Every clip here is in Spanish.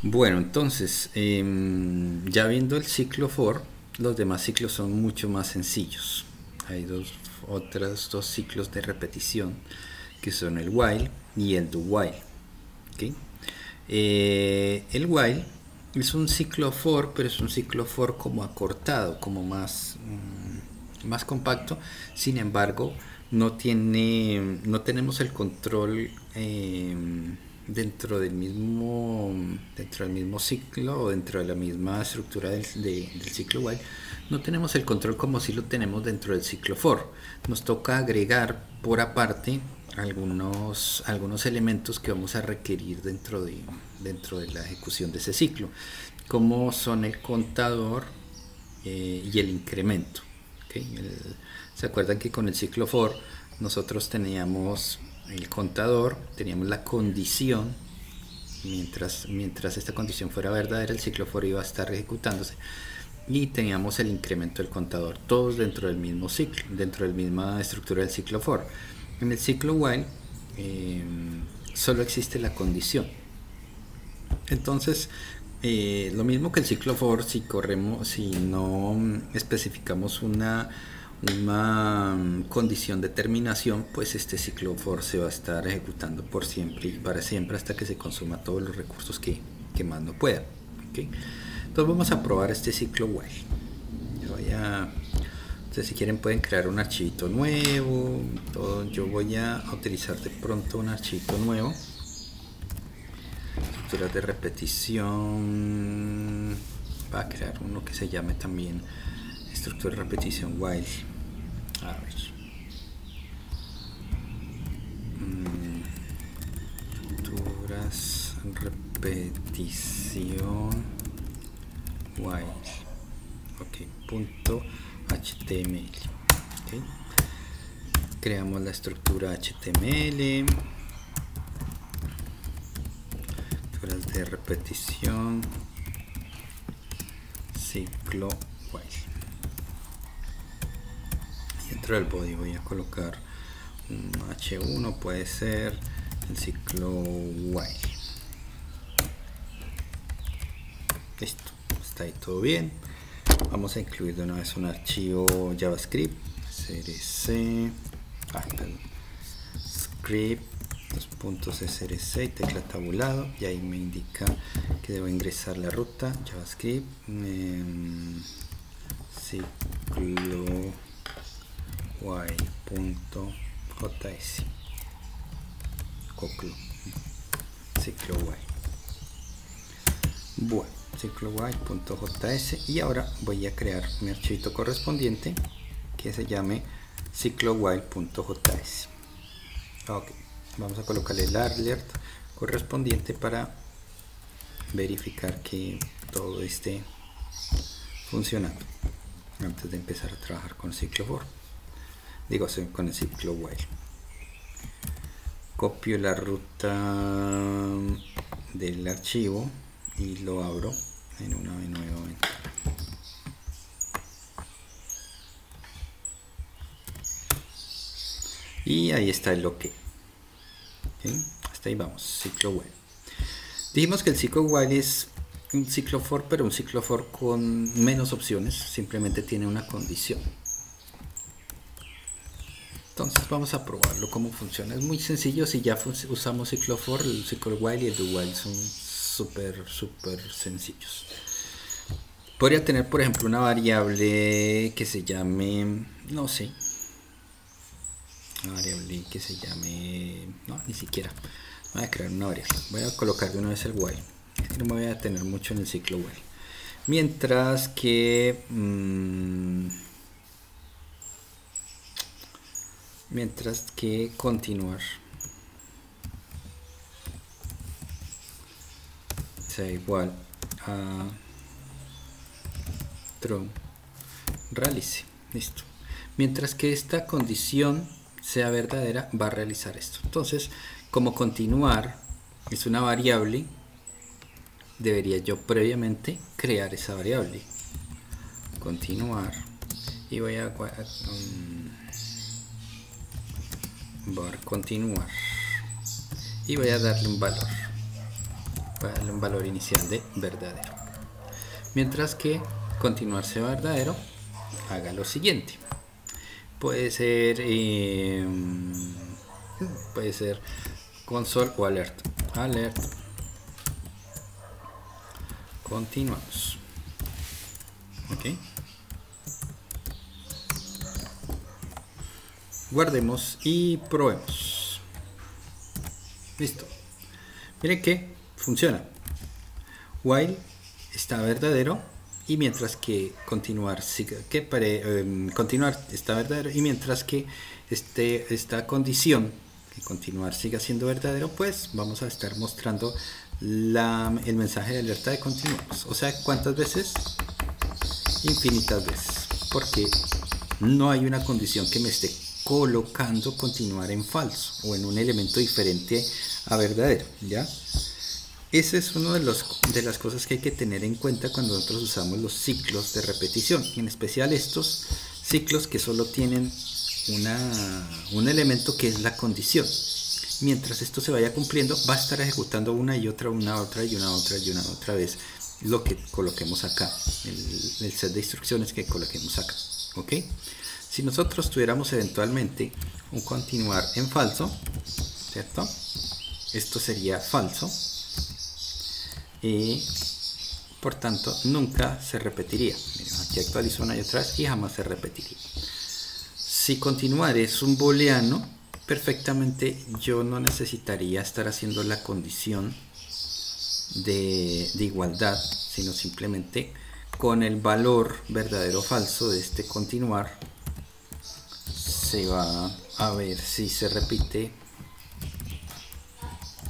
Bueno, entonces, ya viendo el ciclo for, los demás ciclos son mucho más sencillos. Hay otros dos ciclos de repetición que son el while y el do while. ¿Okay? El while es un ciclo for, pero es un ciclo for como acortado, como más compacto. Sin embargo, no tenemos el control dentro del mismo ciclo o dentro de la misma estructura del ciclo while. No tenemos el control como si lo tenemos dentro del ciclo for. Nos toca agregar por aparte algunos elementos que vamos a requerir dentro de la ejecución de ese ciclo, como son el contador y el incremento. ¿Okay? ¿Se acuerdan que con el ciclo for nosotros teníamos el contador, teníamos la condición? Mientras esta condición fuera verdadera, el ciclo for iba a estar ejecutándose, y teníamos el incremento del contador, todos dentro del mismo ciclo, dentro de la misma estructura del ciclo for. En el ciclo while solo existe la condición. Entonces, lo mismo que el ciclo for, si no especificamos una condición de terminación, pues este ciclo for se va a estar ejecutando por siempre y para siempre hasta que se consuma todos los recursos que más no pueda. ¿Okay? Entonces vamos a probar este ciclo while. Entonces, si quieren pueden crear un archivito nuevo. Yo voy a utilizar de pronto un archivito nuevo. Estructuras de repetición. Va a crear uno que se llame también estructura de repetición while. A ver. Estructuras repetición while. Ok, punto HTML. Okay. Creamos la estructura HTML. Estructuras de repetición. Ciclo while. Dentro del body voy a colocar un H1, puede ser el ciclo while. Listo, está ahí todo bien. Vamos a incluir de una vez un archivo JavaScript, src, script, .src y tecla tabulado, y ahí me indica que debo ingresar la ruta JavaScript, ciclo while.js, ciclo while. Bueno, ciclo while.js, y ahora voy a crear mi archivito correspondiente que se llame ciclo while.js. Ok, vamos a colocarle el alert correspondiente para verificar que todo esté funcionando antes de empezar a trabajar con ciclo for, con el ciclo while. Copio la ruta del archivo y lo abro en una nueva ventana. Y ahí está el OK. ¿Sí? Hasta ahí vamos, ciclo while. Dijimos que el ciclo while es un ciclo for, pero un ciclo for con menos opciones, simplemente tiene una condición. Entonces vamos a probarlo cómo funciona. Es muy sencillo. Si ya usamos ciclo for, el ciclo while y el do while son súper sencillos. Podría tener, por ejemplo, una variable que se llame, no sé, una variable que se llame, no, ni siquiera. Voy a crear una variable. Voy a colocar de una vez el while. No me voy a detener mucho en el ciclo while. Mientras que continuar sea igual a true realice. Listo. Mientras que esta condición sea verdadera, va a realizar esto. Entonces, como continuar es una variable, debería yo previamente crear esa variable. Continuar, y voy a continuar y voy a darle un valor. voy a darle un valor inicial de verdadero. Mientras que continuar sea verdadero, haga lo siguiente. Puede ser console o alert. Alert. Continuamos. Ok. Guardemos y probemos. Listo. Miren que funciona. While está verdadero y mientras que continuar continuar está verdadero y mientras que esta condición que continuar siga siendo verdadero, pues vamos a estar mostrando el mensaje de alerta de continuamos. O sea, ¿cuántas veces? Infinitas veces, porque no hay una condición que me esté colocando continuar en falso o en un elemento diferente a verdadero, ¿ya? Ese es uno de las cosas que hay que tener en cuenta cuando nosotros usamos los ciclos de repetición, en especial estos ciclos que solo tienen un elemento que es la condición. Mientras esto se vaya cumpliendo, va a estar ejecutando una y otra, una otra y una otra y una otra vez lo que coloquemos acá, el set de instrucciones que coloquemos acá, ¿ok? Si nosotros tuviéramos eventualmente un continuar en falso, ¿cierto? Esto sería falso y por tanto nunca se repetiría. Miren, aquí actualizo una y otra vez y jamás se repetiría. Si continuar es un booleano, perfectamente yo no necesitaría estar haciendo la condición de igualdad, sino simplemente con el valor verdadero o falso de este continuar se va a ver si se repite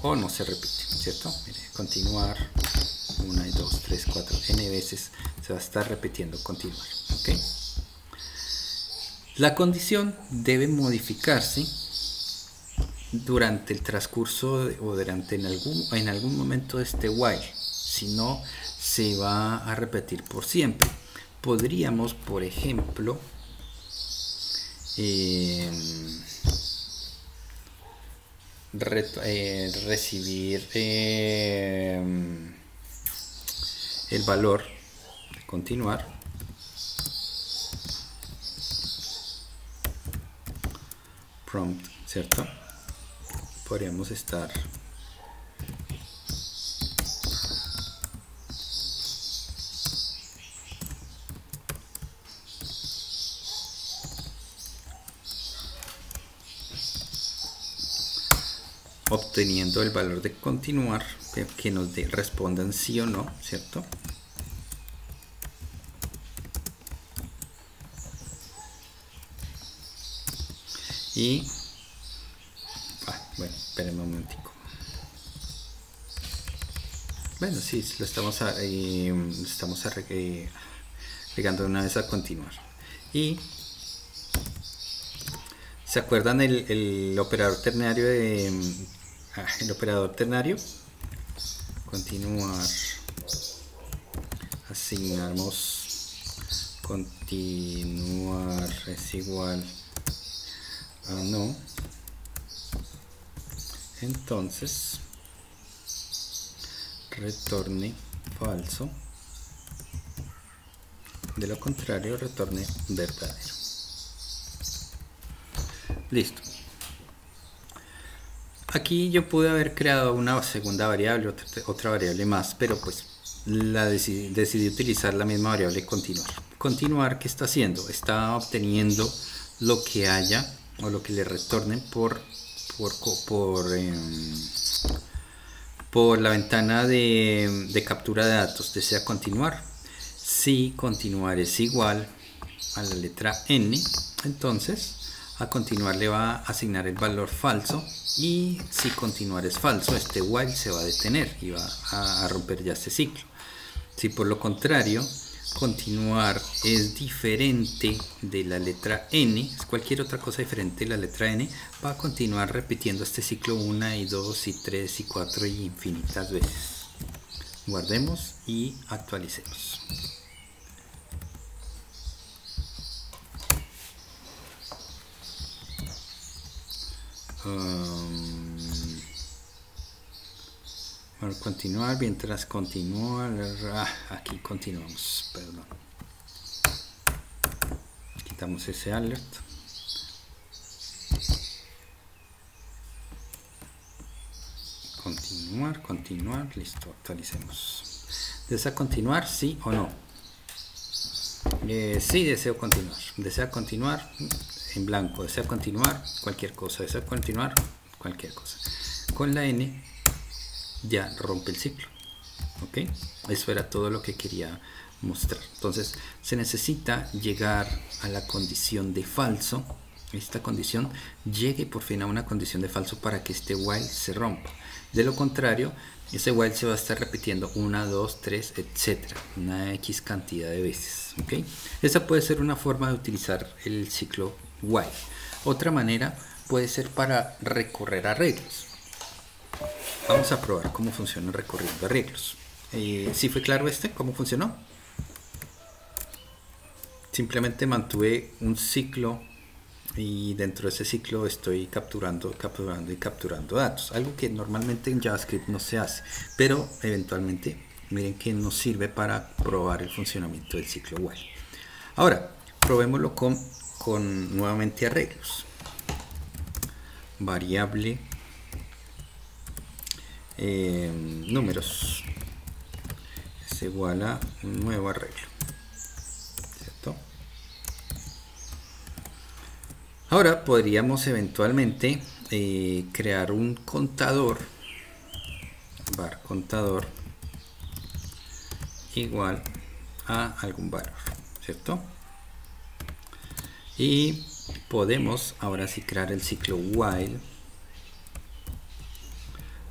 o no se repite, ¿cierto? Mire, continuar 1, 2, 3, 4, n veces se va a estar repitiendo continuar, ¿ok? La condición debe modificarse durante el transcurso o en algún momento de este while, si no se va a repetir por siempre. Podríamos, por ejemplo, recibir el valor de continuar prompt, ¿cierto? Podríamos estar obteniendo el valor de continuar que nos respondan sí o no, ¿cierto? Y bueno, espérenme un momentico. Bueno, sí, lo estamos agregando una vez a continuar. Y ¿se acuerdan el operador ternario el operador ternario? Continuar, asignamos continuar es igual a no, entonces retorne falso, de lo contrario retorne verdadero. Listo. Aquí yo pude haber creado una segunda variable, otra variable más, pero pues decidí utilizar la misma variable continuar. Continuar, ¿qué está haciendo? Está obteniendo lo que haya o lo que le retornen por la ventana de captura de datos. Desea continuar. Si continuar es igual a la letra n, entonces a continuar le va a asignar el valor falso, y si continuar es falso, este while se va a detener y va a romper ya este ciclo. Si por lo contrario continuar es diferente de la letra n, es cualquier otra cosa diferente de la letra n, va a continuar repitiendo este ciclo 1 y 2 y 3 y 4 y infinitas veces. Guardemos y actualicemos. Para continuar, mientras continúa, aquí continuamos, perdón. Quitamos ese alert. Continuar, listo, actualicemos. ¿Desea continuar, sí o no? Sí, deseo continuar. Desea continuar, en blanco. Desea continuar, cualquier cosa. Desea continuar, cualquier cosa. Con la N ya rompe el ciclo. ¿Ok? Eso era todo lo que quería mostrar. Entonces, se necesita llegar a la condición de falso. Esta condición llegue por fin a una condición de falso para que este while se rompa. De lo contrario, ese while se va a estar repitiendo 1, 2, 3, etcétera, una X cantidad de veces. ¿Okay? Esa puede ser una forma de utilizar el ciclo while. Otra manera puede ser para recorrer arreglos. Vamos a probar cómo funciona recorriendo arreglos. ¿Sí fue claro cómo funcionó? Simplemente mantuve un ciclo y dentro de ese ciclo estoy capturando datos, algo que normalmente en JavaScript no se hace, pero eventualmente miren que nos sirve para probar el funcionamiento del ciclo while. Ahora probémoslo con nuevamente arreglos. Variable números es igual a un nuevo arreglo, ¿cierto? Ahora podríamos eventualmente crear un contador, var contador igual a algún valor, ¿cierto? Y podemos ahora sí crear el ciclo while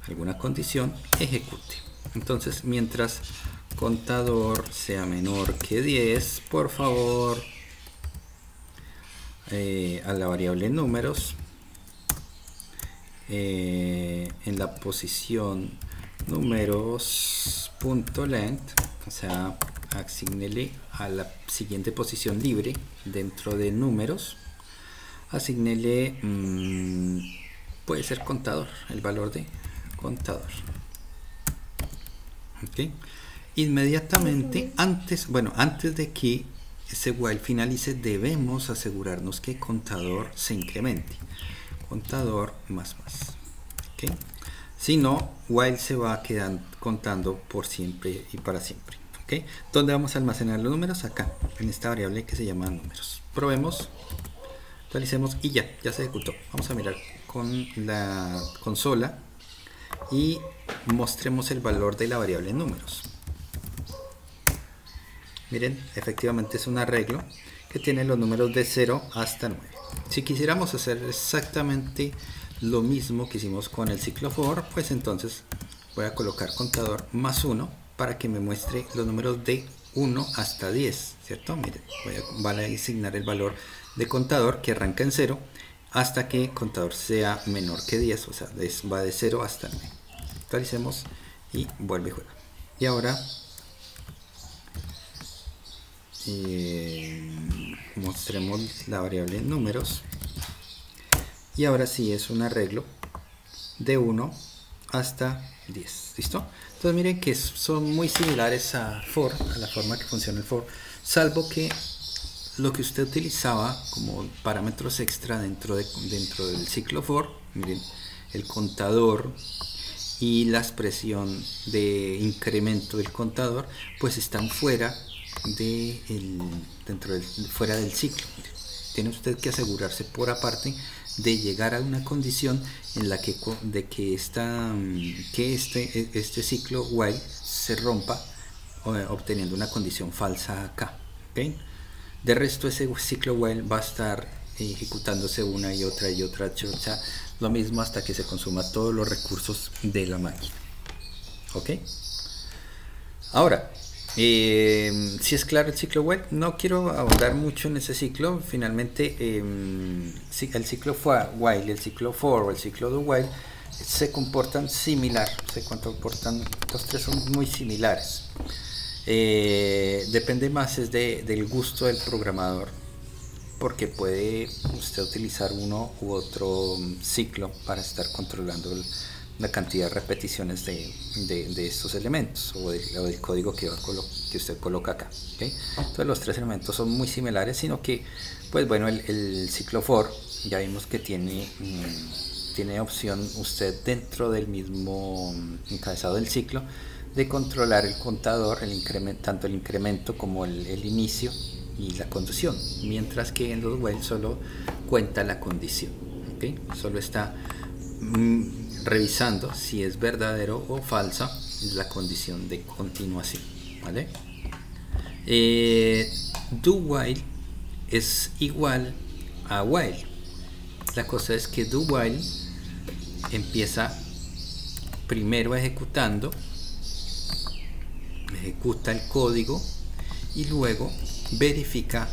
alguna condición ejecute. Entonces, mientras contador sea menor que 10, por favor, a la variable números, en la posición números.length, o sea, asignele a la siguiente posición libre dentro de números, asignele, puede ser contador, el valor de contador. ¿Okay? Inmediatamente antes de que ese while finalice, debemos asegurarnos que contador se incremente. Contador más. ¿Okay? Si no, while se va quedando contando por siempre y para siempre. ¿Okay? ¿Dónde vamos a almacenar los números? Acá, en esta variable que se llama números. Probemos, actualicemos y ya se ejecutó. Vamos a mirar con la consola y mostremos el valor de la variable números. Miren, efectivamente es un arreglo que tiene los números de 0 hasta 9. Si quisiéramos hacer exactamente lo mismo que hicimos con el ciclo for, pues entonces voy a colocar contador más 1 para que me muestre los números de 1 hasta 10, ¿cierto? Miren, voy a asignar el valor de contador que arranca en 0 hasta que contador sea menor que 10, o sea, va de 0 hasta 9. Actualicemos y vuelve y juega. Y ahora mostremos la variable números y ahora sí es un arreglo de 1 hasta 10. ¿Listo? Entonces miren que son muy similares a for, a la forma que funciona el for, salvo que lo que usted utilizaba como parámetros extra dentro del ciclo for, miren, el contador y la expresión de incremento del contador, pues están fuera fuera del ciclo. Tiene usted que asegurarse por aparte de llegar a una condición en la que este ciclo while se rompa, obteniendo una condición falsa acá. ¿Okay? De resto, ese ciclo while va a estar ejecutándose una y otra, o sea, lo mismo hasta que se consuma todos los recursos de la máquina. ¿Ok? Ahora, si es claro el ciclo while, no quiero ahondar mucho en ese ciclo. Finalmente, el ciclo while, el ciclo for o el ciclo do while se comportan similar, los tres son muy similares. Depende más del gusto del programador, porque puede usted utilizar uno u otro ciclo para estar controlando la cantidad de repeticiones de estos elementos o del código que usted coloca acá, ¿okay? Entonces los tres elementos son muy similares, sino que pues bueno, el ciclo for ya vimos que tiene opción usted dentro del mismo encabezado del ciclo de controlar el contador, tanto el incremento como el inicio y la condición, mientras que en los while solo cuenta la condición, ¿okay? Solo está revisando si es verdadero o falsa la condición de continuación, ¿vale? Do while es igual a while. La cosa es que do while empieza primero ejecutando, ejecuta el código y luego verifica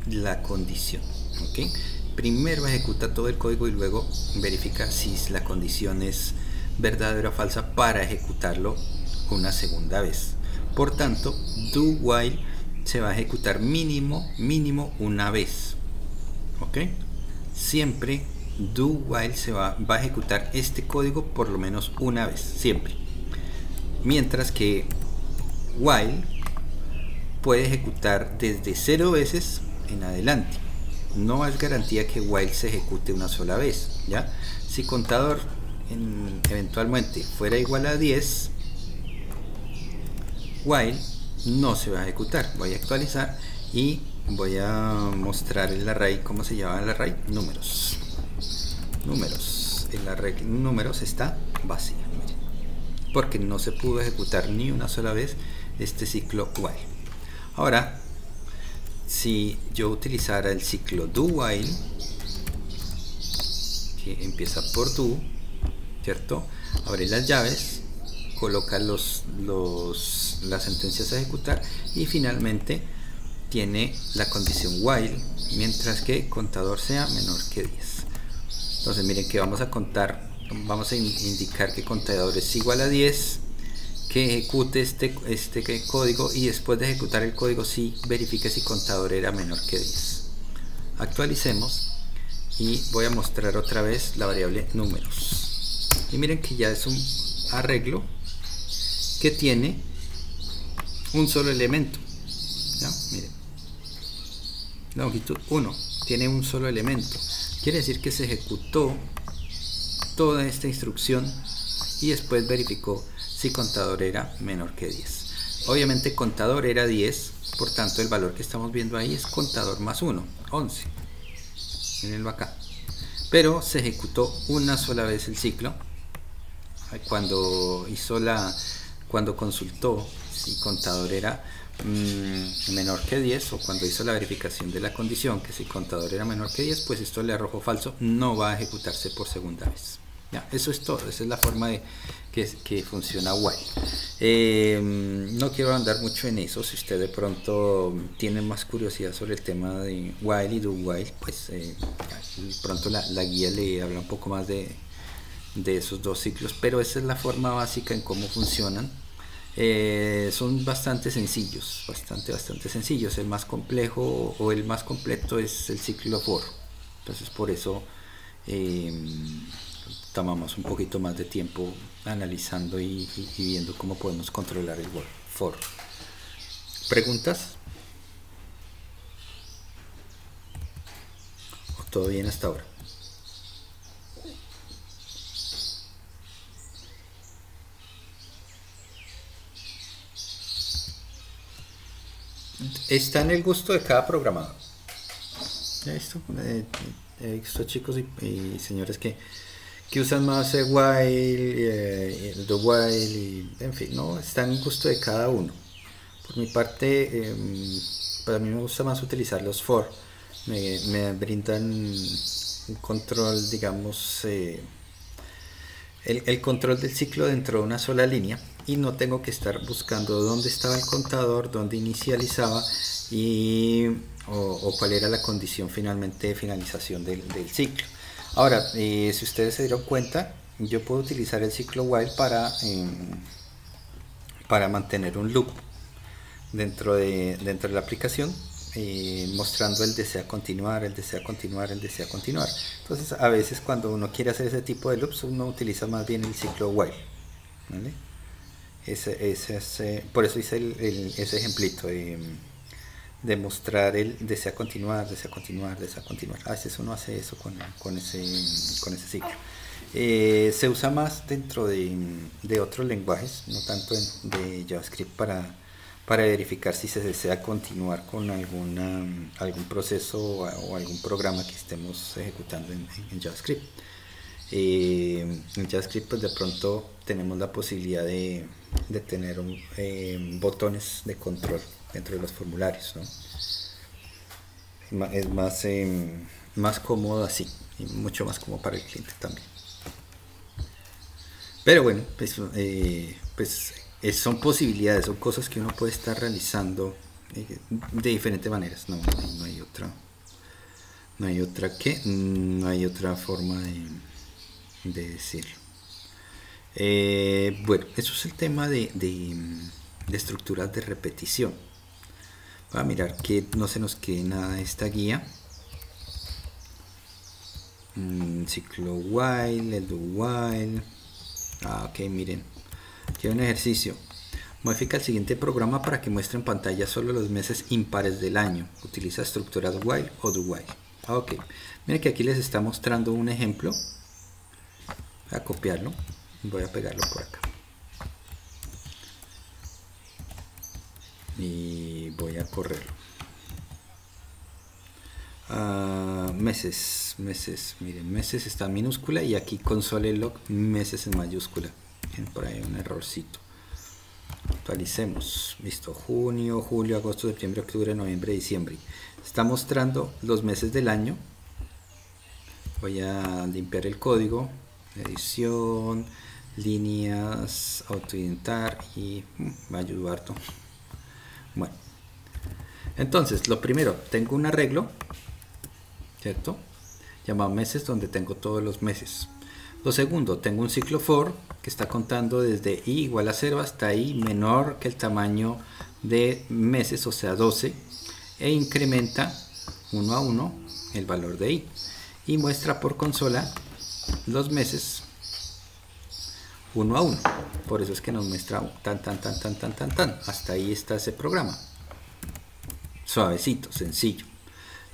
la condición, ¿okay? Primero ejecuta todo el código y luego verifica si la condición es verdadera o falsa para ejecutarlo una segunda vez. Por tanto, do while se va a ejecutar mínimo una vez, ¿ok? Siempre do while se va a ejecutar este código por lo menos una vez, siempre. Mientras que while puede ejecutar desde 0 veces en adelante. No es garantía que while se ejecute una sola vez, ¿ya? Si contador eventualmente fuera igual a 10, while no se va a ejecutar. Voy a actualizar y voy a mostrar el array. ¿Cómo se llama el array? Números. El array números está vacío, miren, porque no se pudo ejecutar ni una sola vez este ciclo while. Ahora, si yo utilizara el ciclo do while, que empieza por do, ¿cierto? Abre las llaves, coloca las sentencias a ejecutar y finalmente tiene la condición while, mientras que contador sea menor que 10. Entonces miren que vamos a contar, vamos a indicar que contador es igual a 10, que ejecute este código y después de ejecutar el código sí verifique si contador era menor que 10. Actualicemos y voy a mostrar otra vez la variable números. Y miren que ya es un arreglo que tiene un solo elemento, ¿ya? Miren, longitud 1 tiene un solo elemento, quiere decir que se ejecutó toda esta instrucción y después verificó si contador era menor que 10. Obviamente contador era 10, por tanto el valor que estamos viendo ahí es contador más 1, 11. Mírenlo acá. Pero se ejecutó una sola vez el ciclo cuando consultó si contador era menor que 10, o cuando hizo la verificación de la condición que si contador era menor que 10, pues esto le arrojó falso, no va a ejecutarse por segunda vez. Ya, eso es todo, esa es la forma de que funciona while. No quiero andar mucho en eso. Si usted de pronto tiene más curiosidad sobre el tema de while y do while, pues pronto la guía le habla un poco más de esos dos ciclos, pero esa es la forma básica en cómo funcionan. Son bastante sencillos, bastante sencillos. El más complejo o el más completo es el ciclo for. Entonces por eso tomamos un poquito más de tiempo analizando y viendo cómo podemos controlar el for. ¿Preguntas? ¿O todo bien hasta ahora? Está en el gusto de cada programador. He visto chicos y señores que usan más el while, el do while, y en fin, no, está en el gusto de cada uno. Por mi parte, para mí me gusta más utilizar los for. Me brindan un control, digamos, el control del ciclo dentro de una sola línea, y no tengo que estar buscando dónde estaba el contador, dónde inicializaba o cuál era la condición finalmente de finalización del ciclo. Ahora, si ustedes se dieron cuenta, yo puedo utilizar el ciclo while para mantener un loop dentro de la aplicación. mostrando el desea continuar, el desea continuar, el desea continuar. Entonces a veces cuando uno quiere hacer ese tipo de loops uno utiliza más bien el ciclo while, ¿vale? Por eso hice ese ejemplito de mostrar el desea continuar, desea continuar, desea continuar. A veces uno hace eso con ese ciclo. Se usa más dentro de otros lenguajes, no tanto de JavaScript, para verificar si se desea continuar con algún proceso o algún programa que estemos ejecutando en JavaScript. En JavaScript pues de pronto tenemos la posibilidad de tener botones de control dentro de los formularios, ¿no? Es más cómodo así y mucho más cómodo para el cliente también. Pero bueno, pues son posibilidades, son cosas que uno puede estar realizando de diferentes maneras. No hay otra forma de decirlo. Bueno, eso es el tema de estructuras de repetición. Voy a mirar que no se nos quede nada de esta guía. Ciclo while, el do while. Ok, miren, aquí hay un ejercicio. Modifica el siguiente programa para que muestre en pantalla solo los meses impares del año. Utiliza estructuras while o do while. Ok, miren que aquí les está mostrando un ejemplo. Voy a copiarlo, voy a pegarlo por acá y voy a correrlo. Meses, miren, meses está en minúscula y aquí console.log meses en mayúscula. Miren, por ahí un errorcito. Actualicemos. Listo, junio, julio, agosto, septiembre, octubre, noviembre, diciembre. Está mostrando los meses del año. Voy a limpiar el código, edición, líneas, autoidentar y me ayudó harto. Bueno, entonces lo primero, tengo un arreglo, ¿cierto? Llamado meses, donde tengo todos los meses. Lo segundo, tengo un ciclo for que está contando desde i igual a 0 hasta i menor que el tamaño de meses, o sea 12, e incrementa 1 a 1 el valor de i y muestra por consola los meses 1 a 1. Por eso es que nos muestra tan. Hasta ahí está ese programa. Suavecito, sencillo.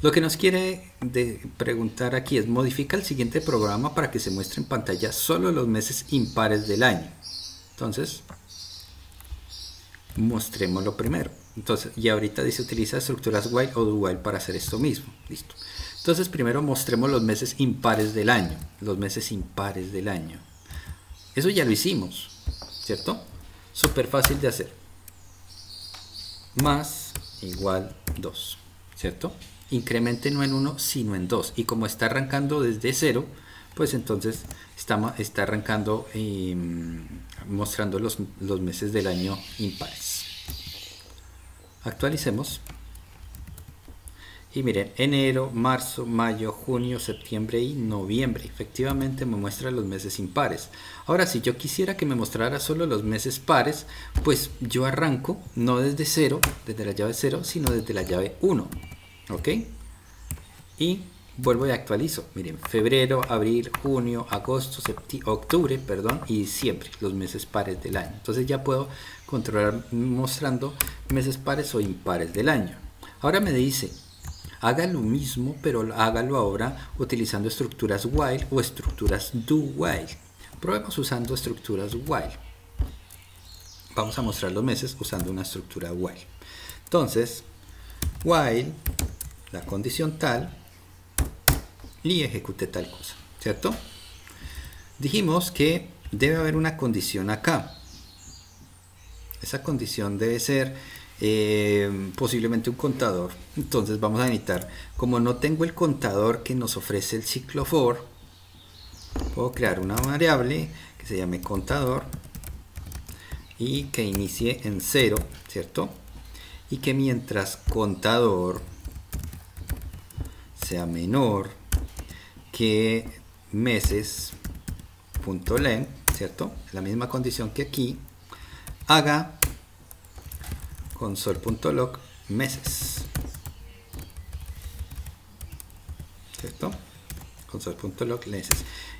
Lo que nos quiere preguntar aquí es: modifica el siguiente programa para que se muestre en pantalla solo los meses impares del año. Entonces, mostrémoslo primero. Entonces, y ahorita dice utiliza estructuras while o do while para hacer esto mismo. Listo. Entonces, primero mostremos los meses impares del año. Los meses impares del año. Eso ya lo hicimos, ¿cierto? Súper fácil de hacer. Más igual 2, ¿cierto? Incremente no en 1, sino en 2. Y como está arrancando desde 0, pues entonces está arrancando mostrando los meses del año impares. Actualicemos. Y miren, enero, marzo, mayo, junio, septiembre y noviembre. Efectivamente me muestra los meses impares. Ahora, si yo quisiera que me mostrara solo los meses pares, pues yo arranco no desde 0, desde la llave 0, sino desde la llave 1. ¿Ok? Y vuelvo y actualizo. Miren, febrero, abril, junio, agosto, octubre, y diciembre, los meses pares del año. Entonces ya puedo controlar mostrando meses pares o impares del año. Ahora me dice: haga lo mismo, pero hágalo ahora utilizando estructuras while o estructuras do while. Probemos usando estructuras while. Vamos a mostrar los meses usando una estructura while. Entonces, while, la condición tal, y ejecute tal cosa, ¿cierto? Dijimos que debe haber una condición acá. Esa condición debe ser posiblemente un contador. Entonces vamos a necesitar, como no tengo el contador que nos ofrece el ciclo for, puedo crear una variable que se llame contador y que inicie en 0, ¿cierto? Y que mientras contador sea menor que meses.length, ¿cierto? La misma condición que aquí, haga console.log meses. ¿cierto? Console.log meses.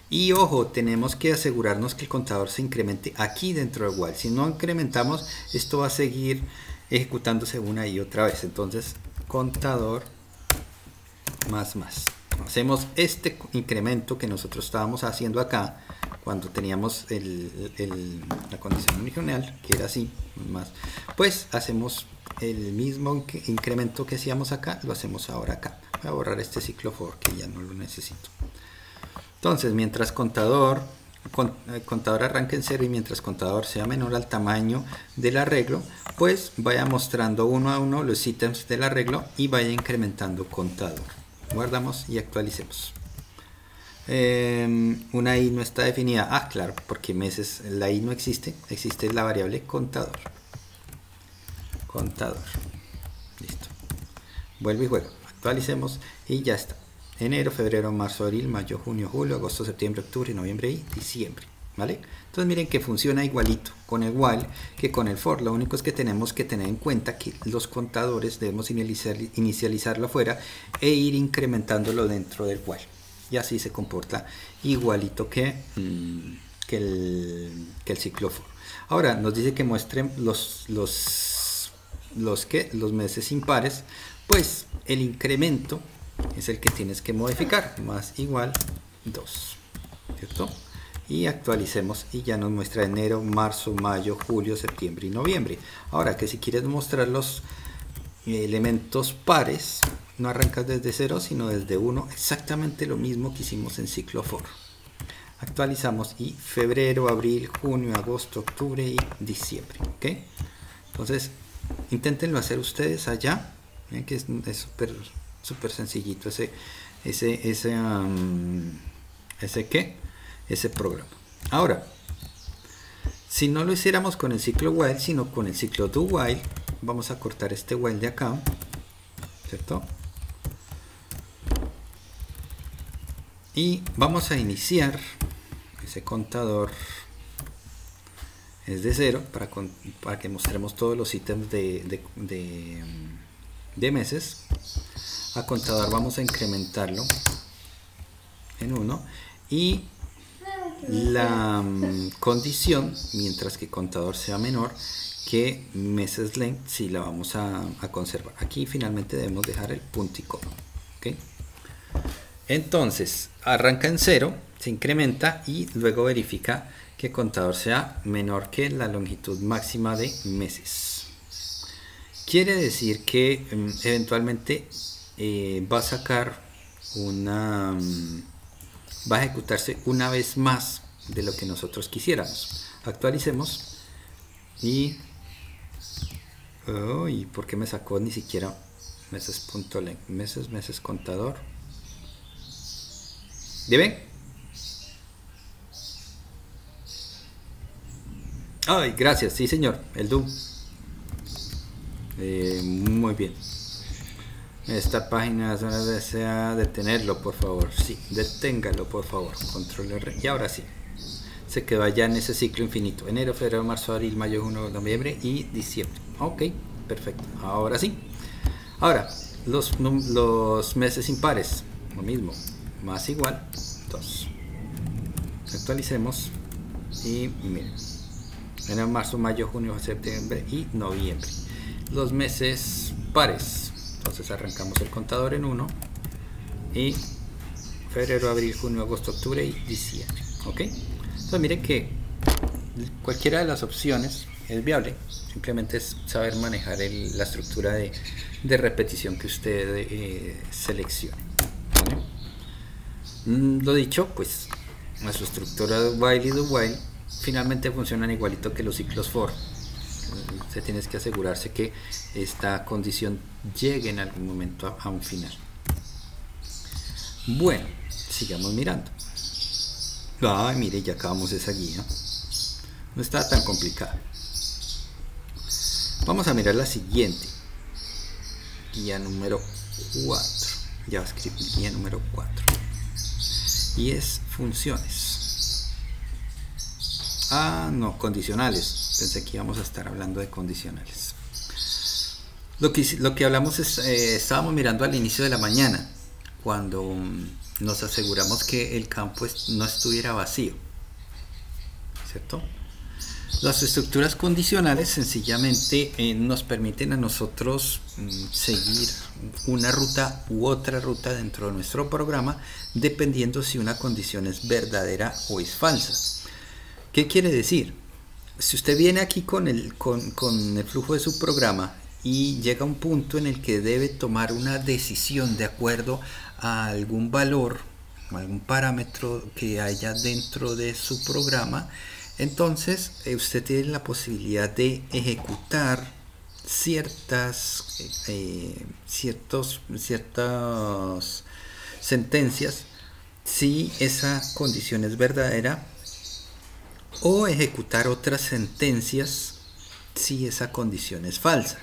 Y ojo, tenemos que asegurarnos que el contador se incremente aquí dentro del while. Si no incrementamos, esto va a seguir ejecutándose una y otra vez. Entonces, contador más. Hacemos este incremento que nosotros estábamos haciendo acá cuando teníamos la condición original, que era así, más. Pues hacemos el mismo incremento que hacíamos acá, lo hacemos ahora acá. Voy a borrar este ciclo for que ya no lo necesito. Entonces, mientras contador arranque en 0 y mientras contador sea menor al tamaño del arreglo, pues vaya mostrando uno a uno los ítems del arreglo y vaya incrementando contador. Guardamos y actualicemos. Una i no está definida. Ah, claro, porque meses la i no existe. Existe la variable contador. Listo. Vuelve y juega. Actualicemos y ya está. Enero, febrero, marzo, abril, mayo, junio, julio, agosto, septiembre, octubre, noviembre y diciembre. ¿Vale? Entonces miren que funciona igualito con el while que con el for. Lo único es que tenemos que tener en cuenta que los contadores debemos inicializarlo afuera e ir incrementándolo dentro del while. Y así se comporta igualito que el ciclo for. Ahora nos dice que muestren los meses impares. Pues el incremento es el que tienes que modificar, más igual 2, ¿cierto? Y actualicemos y ya nos muestra enero, marzo, mayo, julio, septiembre y noviembre. Ahora que si quieres mostrar los elementos pares, no arrancas desde 0 sino desde 1, exactamente lo mismo que hicimos en ciclo for. Actualizamos y febrero, abril, junio, agosto, octubre y diciembre, ¿ok? Entonces inténtenlo hacer ustedes allá. Miren que es súper sencillito ese programa. Ahora, si no lo hiciéramos con el ciclo while, sino con el ciclo do while, vamos a cortar este while de acá, ¿cierto? Y vamos a iniciar ese contador es de 0 para que mostremos todos los ítems de meses. A contador vamos a incrementarlo en 1 y la condición, mientras que contador sea menor que meses length, si la vamos a conservar. Aquí finalmente debemos dejar el punto y coma, ¿okay? Entonces arranca en 0, se incrementa y luego verifica que contador sea menor que la longitud máxima de meses. Quiere decir que eventualmente va a sacar va a ejecutarse una vez más de lo que nosotros quisiéramos. Actualicemos y ¿por qué me sacó ni siquiera meses.length? Meses contador. ¿Deben? Ay, gracias, sí señor, el do. Muy bien. Esta página desea detenerlo, por favor. Sí, deténgalo, por favor. Control R. Y ahora sí. Se quedó allá en ese ciclo infinito. Enero, febrero, marzo, abril, mayo, junio, noviembre y diciembre. Ok, perfecto. Ahora sí. Ahora, los meses impares. Lo mismo. Más igual 2. Actualicemos. Y miren. Enero, marzo, mayo, junio, septiembre y noviembre. Los meses pares. Entonces arrancamos el contador en 1 y febrero, abril, junio, agosto, octubre y diciembre. ¿Ok? Entonces miren que cualquiera de las opciones es viable. Simplemente es saber manejar la estructura de repetición que usted seleccione. ¿Vale? Lo dicho, pues nuestra estructura de while y do while finalmente funcionan igualito que los ciclos for. Usted tiene que asegurarse que esta condición llegue en algún momento a un final. Bueno, sigamos mirando. Ay, mire, ya acabamos esa guía. No está tan complicada. Vamos a mirar la siguiente. Guía número 4. JavaScript, guía número 4. Y es funciones. Ah, no, condicionales. Pensé que íbamos a estar hablando de condicionales. Lo que hablamos es, estábamos mirando al inicio de la mañana, cuando nos aseguramos que el campo no estuviera vacío, ¿cierto? Las estructuras condicionales sencillamente nos permiten a nosotros seguir una ruta u otra ruta dentro de nuestro programa, dependiendo si una condición es verdadera o es falsa. ¿Qué quiere decir? Si usted viene aquí con el flujo de su programa y llega a un punto en el que debe tomar una decisión de acuerdo a algún valor o algún parámetro que haya dentro de su programa, entonces usted tiene la posibilidad de ejecutar ciertas sentencias si esa condición es verdadera, o ejecutar otras sentencias si esa condición es falsa.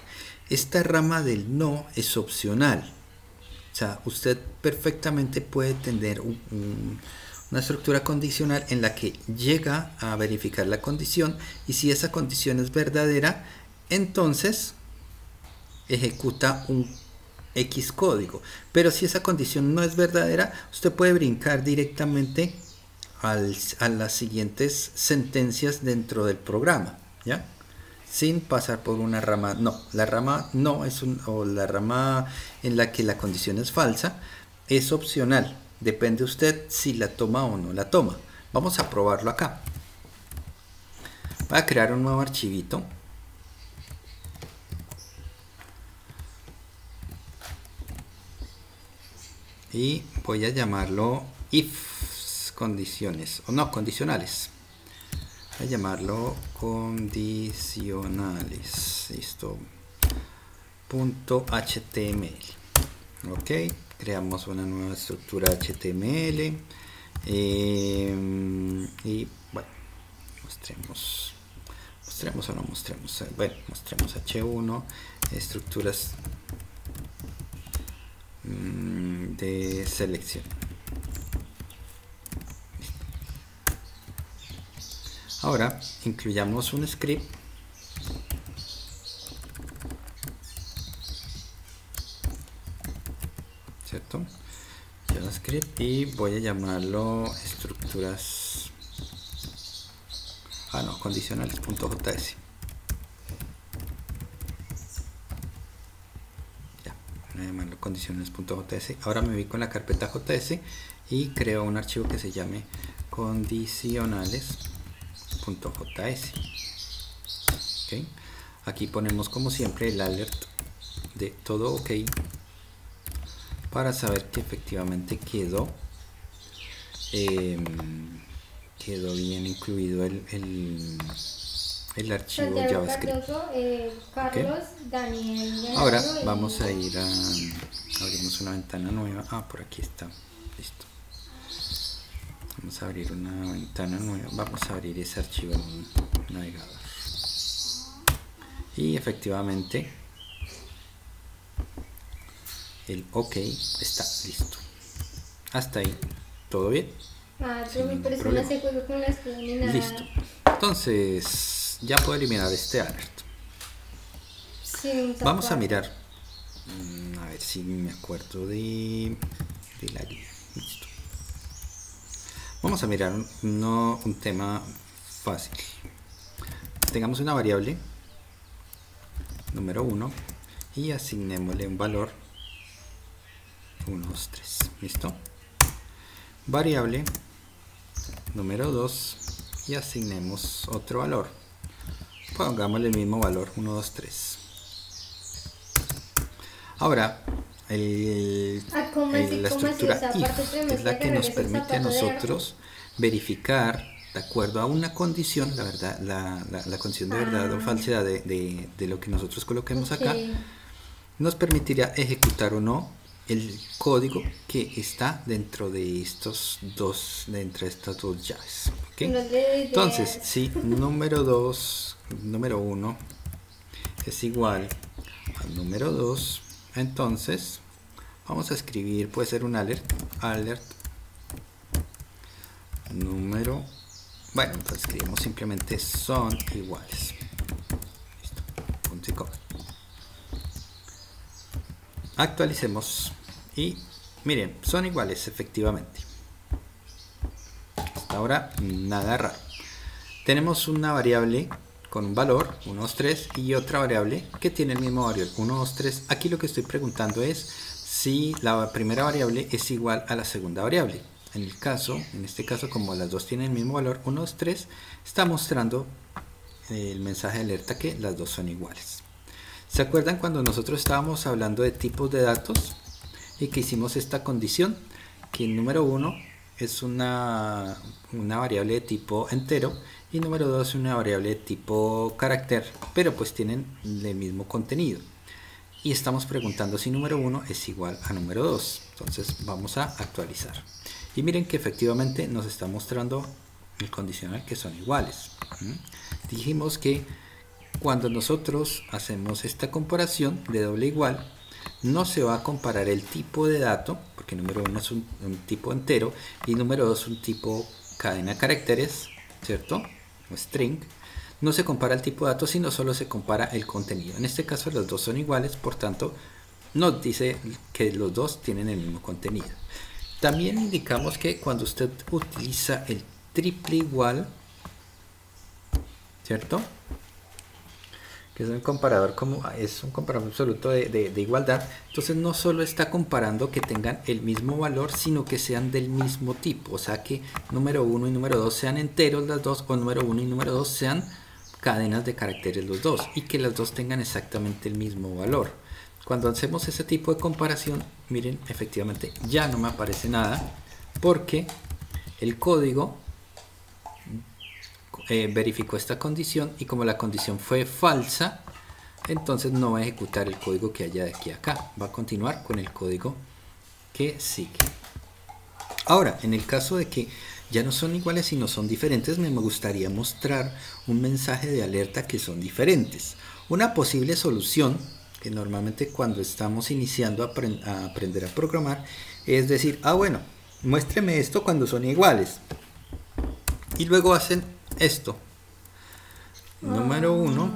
Esta rama del no es opcional. O sea, usted perfectamente puede tener una estructura condicional en la que llega a verificar la condición, y si esa condición es verdadera, entonces ejecuta un X código. Pero si esa condición no es verdadera, usted puede brincar directamente a las siguientes sentencias dentro del programa, ¿ya? Sin pasar por una rama no. La rama no o la rama en la que la condición es falsa es opcional. Depende usted si la toma o no la toma. Vamos a probarlo acá. Voy a crear un nuevo archivito. Y voy a llamarlo if condiciones, o no, condicionales. Voy a llamarlo condicionales. Listo. .html. Ok, creamos una nueva estructura HTML. Y bueno, mostremos o no mostremos. Bueno, mostremos H1, estructuras de selección. Ahora incluyamos un script ¿cierto? JavaScript, y voy a llamarlo estructuras condicionales.js. Ya, voy a llamarlo condicionales.js. Ahora me ubico en la carpeta JS y creo un archivo que se llame condicionales.js. Okay. Aquí ponemos como siempre el alert de todo ok, para saber que efectivamente quedó bien incluido el archivo Santiago JavaScript. Cardoso, Carlos, Okay. Daniel. Ahora vamos a ir a abrimos una ventana nueva. Por aquí está. Listo. Vamos a abrir una ventana nueva. Vamos a abrir ese archivo en un navegador. Y efectivamente el OK está listo. Hasta ahí, ¿todo bien? Pero es que no se juega con las cosas ni nada. Listo. Entonces, ya puedo eliminar este alert. Sí, vamos a mirar. A ver si me acuerdo de la guía. Listo. Vamos a mirar un tema fácil. Tengamos una variable número 1 y asignémosle un valor 1, 2, 3. ¿Listo? Variable número 2 y asignemos otro valor. Pongámosle el mismo valor, 1, 2, 3. Ahora, la estructura if es la que nos permite a nosotros verificar, de acuerdo a una condición, la verdad, la condición de verdad o falsedad de lo que nosotros coloquemos acá, nos permitirá ejecutar o no el código que está dentro de estas dos llaves. ¿Okay? Entonces, si número 1 es igual al número 2, entonces vamos a escribir, puede ser un alert número, bueno, entonces escribimos simplemente son iguales. Listo. Punto y coma. Actualicemos y Miren, son iguales efectivamente. Hasta ahora nada raro. Tenemos una variable con un valor 1, 2, 3 y otra variable que tiene el mismo valor 1, 2, 3. Aquí lo que estoy preguntando es si la primera variable es igual a la segunda variable. En este caso, como las dos tienen el mismo valor 1, 2, 3, está mostrando el mensaje de alerta que las dos son iguales. ¿Se acuerdan cuando nosotros estábamos hablando de tipos de datos y que hicimos esta condición? Que el número 1 es una variable de tipo entero y número 2 es una variable de tipo carácter, pero pues tienen el mismo contenido. Y estamos preguntando si número 1 es igual a número 2. Entonces vamos a actualizar. Y miren que efectivamente nos está mostrando el condicional que son iguales. Dijimos que cuando nosotros hacemos esta comparación de doble igual, no se va a comparar el tipo de dato, porque número 1 es un tipo entero y número 2 es un tipo cadena de caracteres, ¿cierto? O string. No se compara el tipo de dato, sino solo se compara el contenido. En este caso los dos son iguales, por tanto nos dice que los dos tienen el mismo contenido. También indicamos que cuando usted utiliza el triple igual, ¿cierto? Que es un comparador absoluto de igualdad. Entonces no solo está comparando que tengan el mismo valor, sino que sean del mismo tipo. O sea que número 1 y número 2 sean enteros las dos, o número 1 y número 2 sean cadenas de caracteres los dos, y que las dos tengan exactamente el mismo valor. Cuando hacemos ese tipo de comparación, miren, efectivamente ya no me aparece nada, porque el código verificó esta condición, y como la condición fue falsa, entonces no va a ejecutar el código que haya de aquí a acá, va a continuar con el código que sigue. Ahora, en el caso de que ya no son iguales sino son diferentes, me gustaría mostrar un mensaje de alerta que son diferentes. Una posible solución, que normalmente cuando estamos iniciando a aprender a programar, es decir, bueno, muéstreme esto cuando son iguales, y luego hacen esto. Número 1,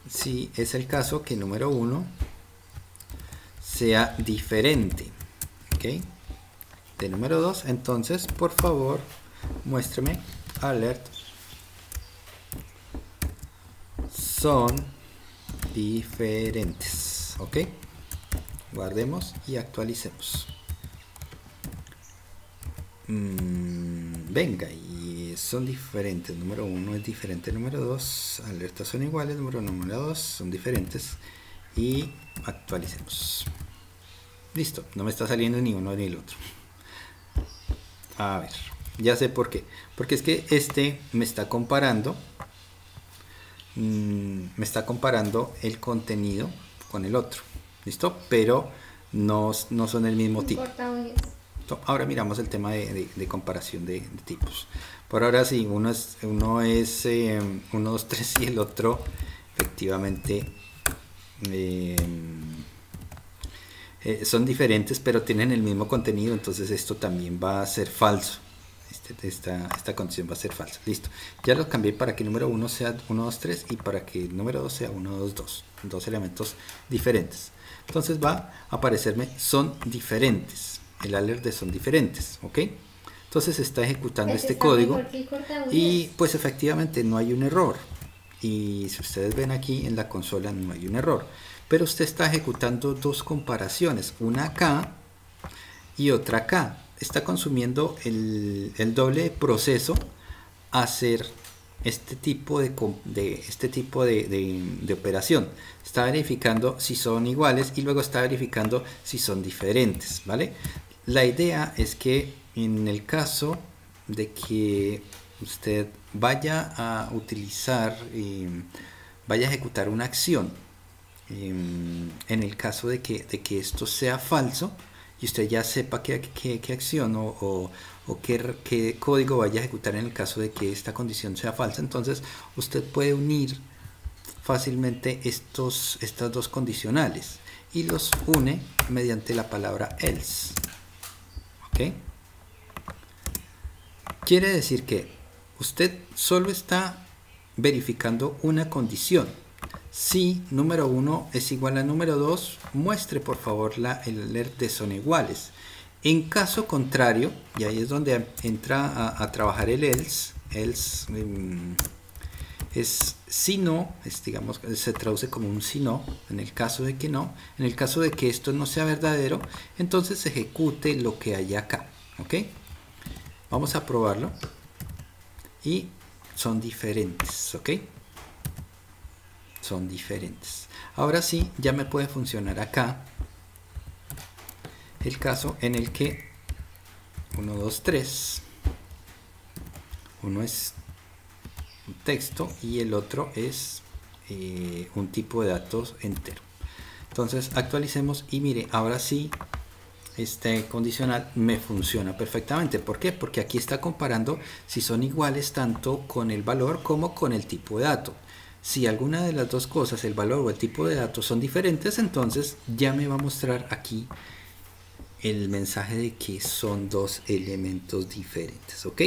si es el caso que número 1 sea diferente, ¿ok?, de número 2, entonces por favor muéstrame alert son diferentes. ¿Ok? Guardemos y actualicemos. Venga, y son diferentes. Número 1 es diferente. Número 2, alertas son iguales. Número 2 son diferentes. Y actualicemos. Listo, no me está saliendo ni uno ni el otro. A ver, ya sé por qué. Porque es que este me está comparando. El contenido con el otro. ¿Listo? Pero no son el mismo tipo. Ahora miramos el tema de comparación de tipos. Por ahora sí, uno es 1, 2, 3 y el otro efectivamente son diferentes, pero tienen el mismo contenido. Entonces esto también va a ser falso. Esta condición va a ser falsa. Listo. Ya lo cambié para que el número 1 sea 1, 2, 3 y para que el número 2 sea 1, 2, 2. Dos elementos diferentes. Entonces va a aparecerme son diferentes. El alert de son diferentes. ¿Ok? Entonces está ejecutando este código y pues efectivamente no hay un error. Y si ustedes ven aquí en la consola no hay un error. Pero usted está ejecutando dos comparaciones. Una acá y otra acá. Está consumiendo el doble proceso hacer este tipo de operación. Está verificando si son iguales y luego está verificando si son diferentes, ¿vale? La idea es que en el caso de que usted vaya a utilizar, vaya a ejecutar una acción, en el caso de que esto sea falso, y usted ya sepa qué acción o qué código vaya a ejecutar en el caso de que esta condición sea falsa, entonces usted puede unir fácilmente estas dos condicionales y los une mediante la palabra else. ¿Ok? Quiere decir que usted solo está verificando una condición. si número 1 es igual a número 2, muestre por favor el alert de son iguales. En caso contrario, y ahí es donde entra a trabajar el else es si no, digamos, se traduce como un si no, en el caso de que no, en el caso de que esto no sea verdadero, entonces ejecute lo que hay acá, ¿ok? Vamos a probarlo y son diferentes, ¿ok? Son diferentes. Ahora sí, ya me puede funcionar acá el caso en el que 1, 2, 3, uno es un texto y el otro es un tipo de datos entero. Entonces actualicemos y mire, ahora sí este condicional me funciona perfectamente. ¿Por qué? Porque aquí está comparando si son iguales tanto con el valor como con el tipo de dato. Si alguna de las dos cosas, el valor o el tipo de datos, son diferentes, entonces ya me va a mostrar aquí el mensaje de que son dos elementos diferentes, ¿ok?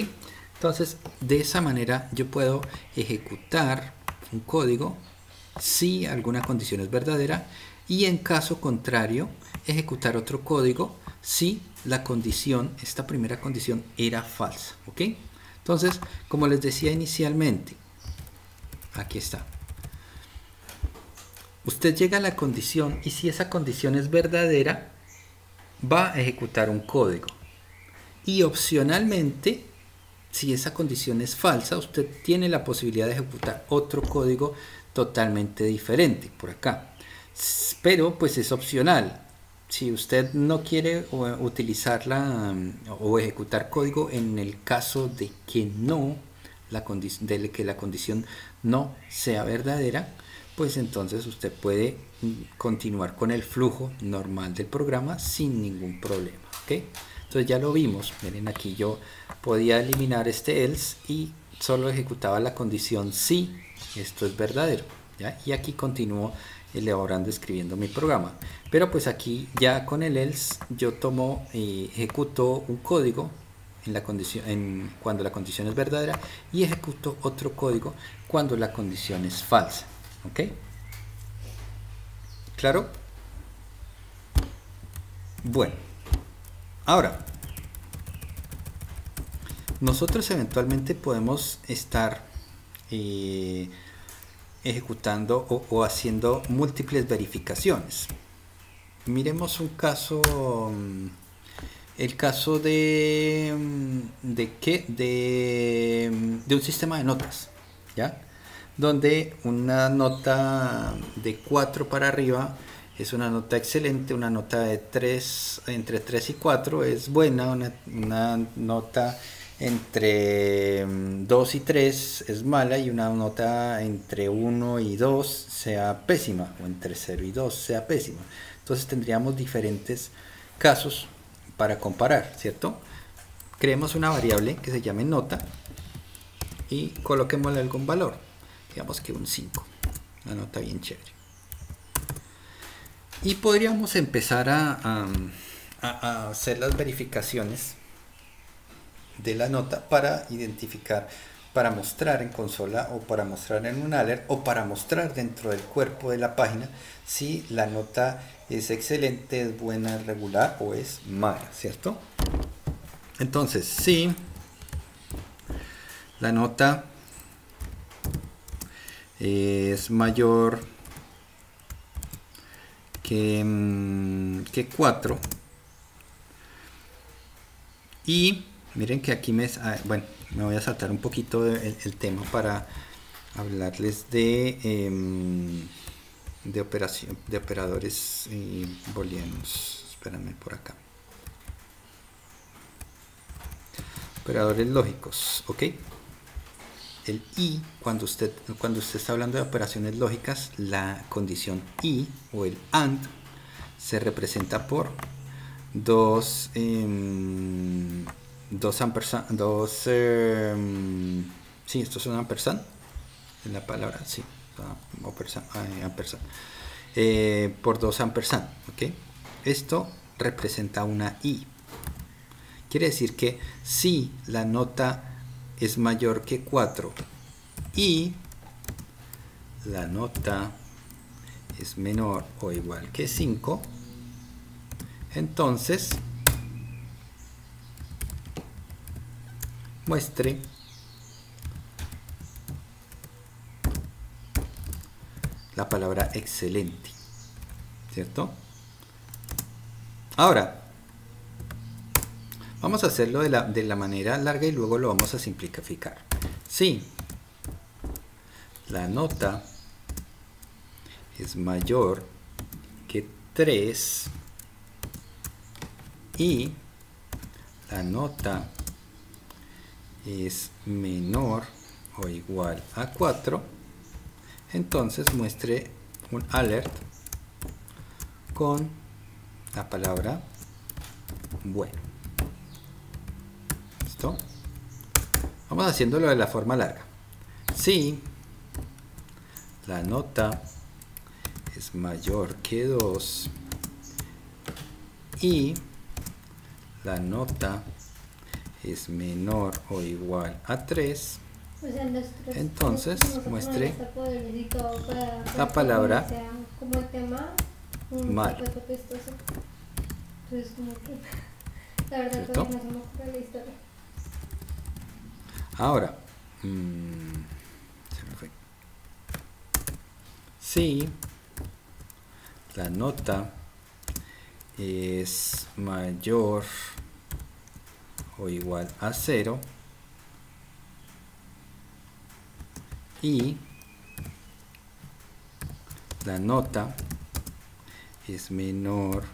Entonces, de esa manera yo puedo ejecutar un código si alguna condición es verdadera y en caso contrario, ejecutar otro código si la condición, esta primera condición, era falsa, ¿ok? Entonces, como les decía inicialmente, aquí está. Usted llega a la condición y si esa condición es verdadera, va a ejecutar un código. Y opcionalmente, si esa condición es falsa, usted tiene la posibilidad de ejecutar otro código totalmente diferente por acá. Pero pues es opcional. Si usted no quiere utilizarla o ejecutar código en el caso de que no que la condición no sea verdadera, pues entonces usted puede continuar con el flujo normal del programa sin ningún problema, ¿ok? Entonces ya lo vimos, miren aquí yo podía eliminar este else y solo ejecutaba la condición si esto es verdadero, ¿ya? Y aquí continúo elaborando, escribiendo mi programa. Pero pues aquí ya con el else yo tomo y ejecuto un código en la condición, cuando la condición es verdadera y ejecuto otro código cuando la condición es falsa, ¿ok? ¿Claro? Bueno, ahora nosotros eventualmente podemos estar ejecutando o haciendo múltiples verificaciones. Miremos un caso, el caso de un sistema de notas, ¿ya? Donde una nota de 4 para arriba es una nota excelente, una nota de 3, entre 3 y 4 es buena, una nota entre 2 y 3 es mala y una nota entre 1 y 2 sea pésima, o entre 0 y 2 sea pésima. Entonces tendríamos diferentes casos para comparar, ¿cierto? Creemos una variable que se llame nota y coloquémosle algún valor, digamos que un 5, una nota bien chévere. Y podríamos empezar a hacer las verificaciones de la nota para identificar, para mostrar en consola o para mostrar en un alert o para mostrar dentro del cuerpo de la página si la nota es excelente, es buena, regular o es mala, ¿cierto? Entonces, si la nota es mayor que 4 y miren que aquí bueno, me voy a saltar un poquito el tema para hablarles de operadores booleanos. Espérame por acá. Operadores lógicos, ¿ok? El i, cuando usted está hablando de operaciones lógicas, la condición i o el and se representa por dos ampersand, sí, esto es un ampersand en la palabra, sí, ampersand, por 2 ampersand, ¿ok? Esto representa una i. Quiere decir que si la nota es mayor que 4 y la nota es menor o igual que 5, entonces muestre la palabra excelente, ¿cierto? Ahora, vamos a hacerlo de la manera larga y luego lo vamos a simplificar. Si la nota es mayor que 3 y la nota es menor o igual a 4, entonces muestre un alert con la palabra bueno. ¿Listo? Vamos haciéndolo de la forma larga. Si la nota es mayor que 2 y la nota es menor o igual a 3, O sea, entonces muestre para la palabra que sea como el tema mal. pestoso. Entonces, como que la verdad ¿Cierto? todavía no se me ocurre la historia. Ahora, se me fue. Si la nota es mayor o igual a 0 y la nota es menor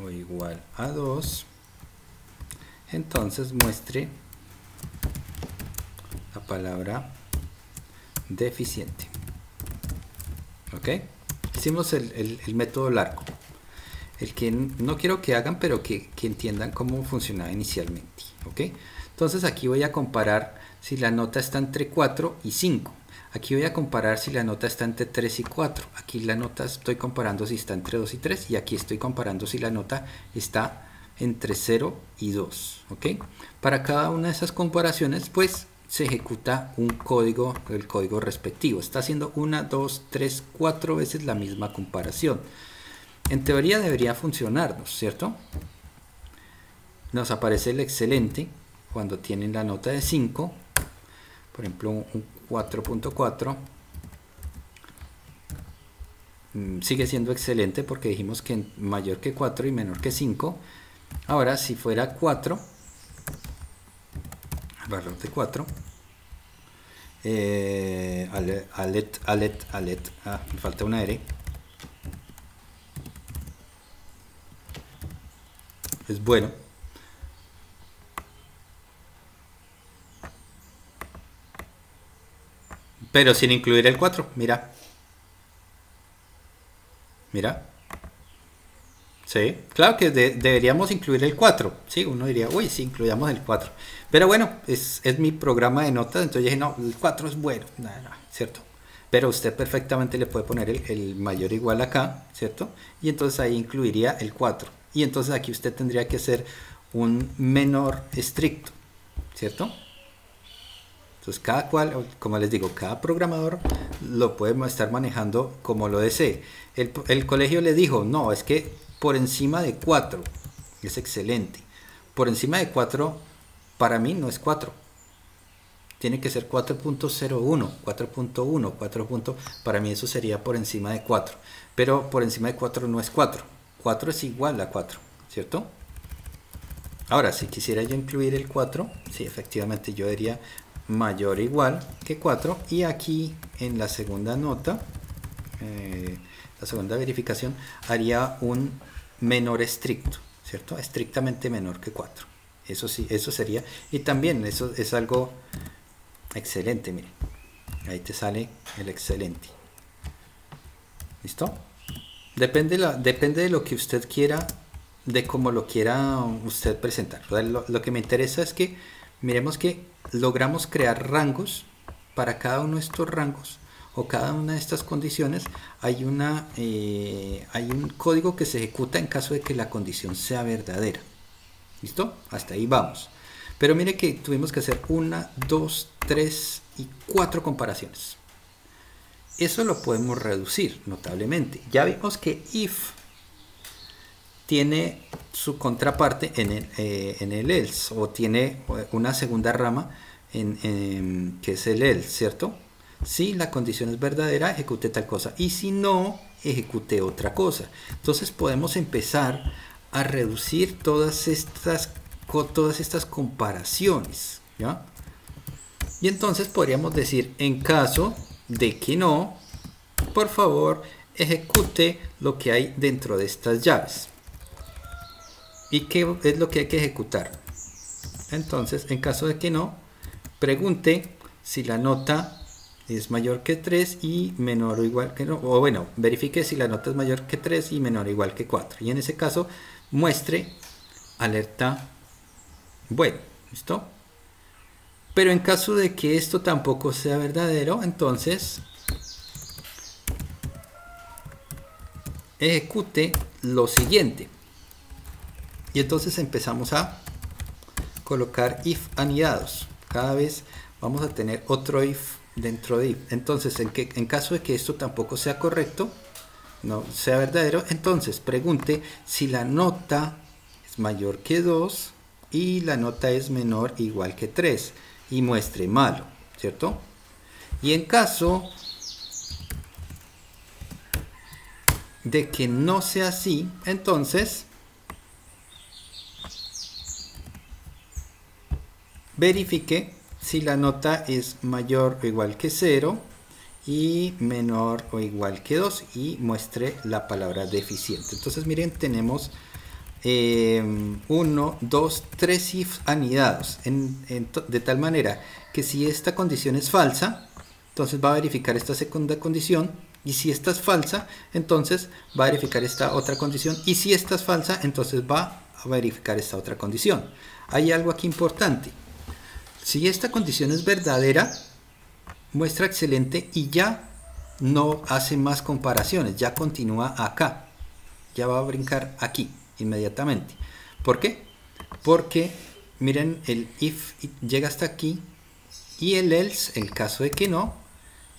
o igual a 2, entonces muestre la palabra deficiente. ¿Ok? Hicimos el método largo, el que no quiero que hagan, pero que entiendan cómo funcionaba inicialmente. ¿Ok? Entonces aquí voy a comparar si la nota está entre 4 y 5. Aquí voy a comparar si la nota está entre 3 y 4. Aquí la nota estoy comparando si está entre 2 y 3. Y aquí estoy comparando si la nota está entre 0 y 2. ¿Ok? Para cada una de esas comparaciones, pues se ejecuta un código, el código respectivo. Está haciendo 1, 2, 3, 4 veces la misma comparación. En teoría debería funcionarnos, ¿cierto? Nos aparece el excelente cuando tienen la nota de 5. Por ejemplo, un 4.4 sigue siendo excelente porque dijimos que mayor que 4 y menor que 5. Ahora, si fuera 4, valor de 4, me falta una R, es bueno. Pero sin incluir el 4, mira. Mira. Sí, claro que deberíamos incluir el 4. Sí, uno diría, uy, sí, incluyamos el 4. Pero bueno, es mi programa de notas, entonces dije, no, el 4 es bueno. No, ¿cierto? Pero usted perfectamente le puede poner el mayor igual acá, ¿cierto? Y entonces ahí incluiría el 4. Y entonces aquí usted tendría que hacer un menor estricto, ¿cierto? Entonces cada cual, como les digo, cada programador lo puede estar manejando como lo desee. El colegio le dijo, no, es que por encima de 4 es excelente. Por encima de 4 para mí no es 4. Tiene que ser 4.01, 4.1, 4. Para mí eso sería por encima de 4. Pero por encima de 4 no es 4. 4 es igual a 4, ¿cierto? Ahora, si quisiera yo incluir el 4, sí, efectivamente yo diría mayor o igual que 4. Y aquí en la segunda nota, la segunda verificación, haría un menor estricto, ¿cierto? Estrictamente menor que 4. Eso sí, eso sería. Y también eso es algo excelente, miren. Ahí te sale el excelente. ¿Listo? Depende de lo que usted quiera, de cómo lo quiera usted presentar. Lo que me interesa es que miremos que logramos crear rangos. Para cada uno de estos rangos o cada una de estas condiciones hay un código que se ejecuta en caso de que la condición sea verdadera. ¿Listo? Hasta ahí vamos. Pero mire que tuvimos que hacer 1, 2, 3 y 4 comparaciones. eso lo podemos reducir notablemente. Ya vimos que if tiene su contraparte en el else, o tiene una segunda rama que es el else, ¿cierto? Si la condición es verdadera, ejecute tal cosa, y si no, ejecute otra cosa. Entonces podemos empezar a reducir todas estas comparaciones, ¿ya? Y entonces podríamos decir, en caso de que no, por favor, ejecute lo que hay dentro de estas llaves. ¿Y qué es lo que hay que ejecutar? Entonces, en caso de que no, pregunte si la nota es mayor que 3 y menor o igual que no, o bueno, verifique si la nota es mayor que 3 y menor o igual que 4. Y en ese caso, muestre alerta bueno, ¿listo? Pero en caso de que esto tampoco sea verdadero, entonces ejecute lo siguiente. Y entonces empezamos a colocar if anidados. Cada vez vamos a tener otro if dentro de if. Entonces, en caso de que esto tampoco sea correcto, no sea verdadero, entonces pregunte si la nota es mayor que 2 y la nota es menor o igual que 3 y muestre malo, ¿cierto? Y en caso de que no sea así, entonces verifique si la nota es mayor o igual que 0 y menor o igual que 2 y muestre la palabra deficiente. Entonces miren, tenemos 1, 2, 3 ifs anidados de tal manera que si esta condición es falsa, entonces va a verificar esta segunda condición, y si esta es falsa, entonces va a verificar esta otra condición, y si esta es falsa, entonces va a verificar esta otra condición. Hay algo aquí importante. Si esta condición es verdadera, muestra excelente y ya no hace más comparaciones, ya continúa acá, ya va a brincar aquí inmediatamente. ¿Por qué? Porque miren, el if llega hasta aquí y el else, en caso de que no,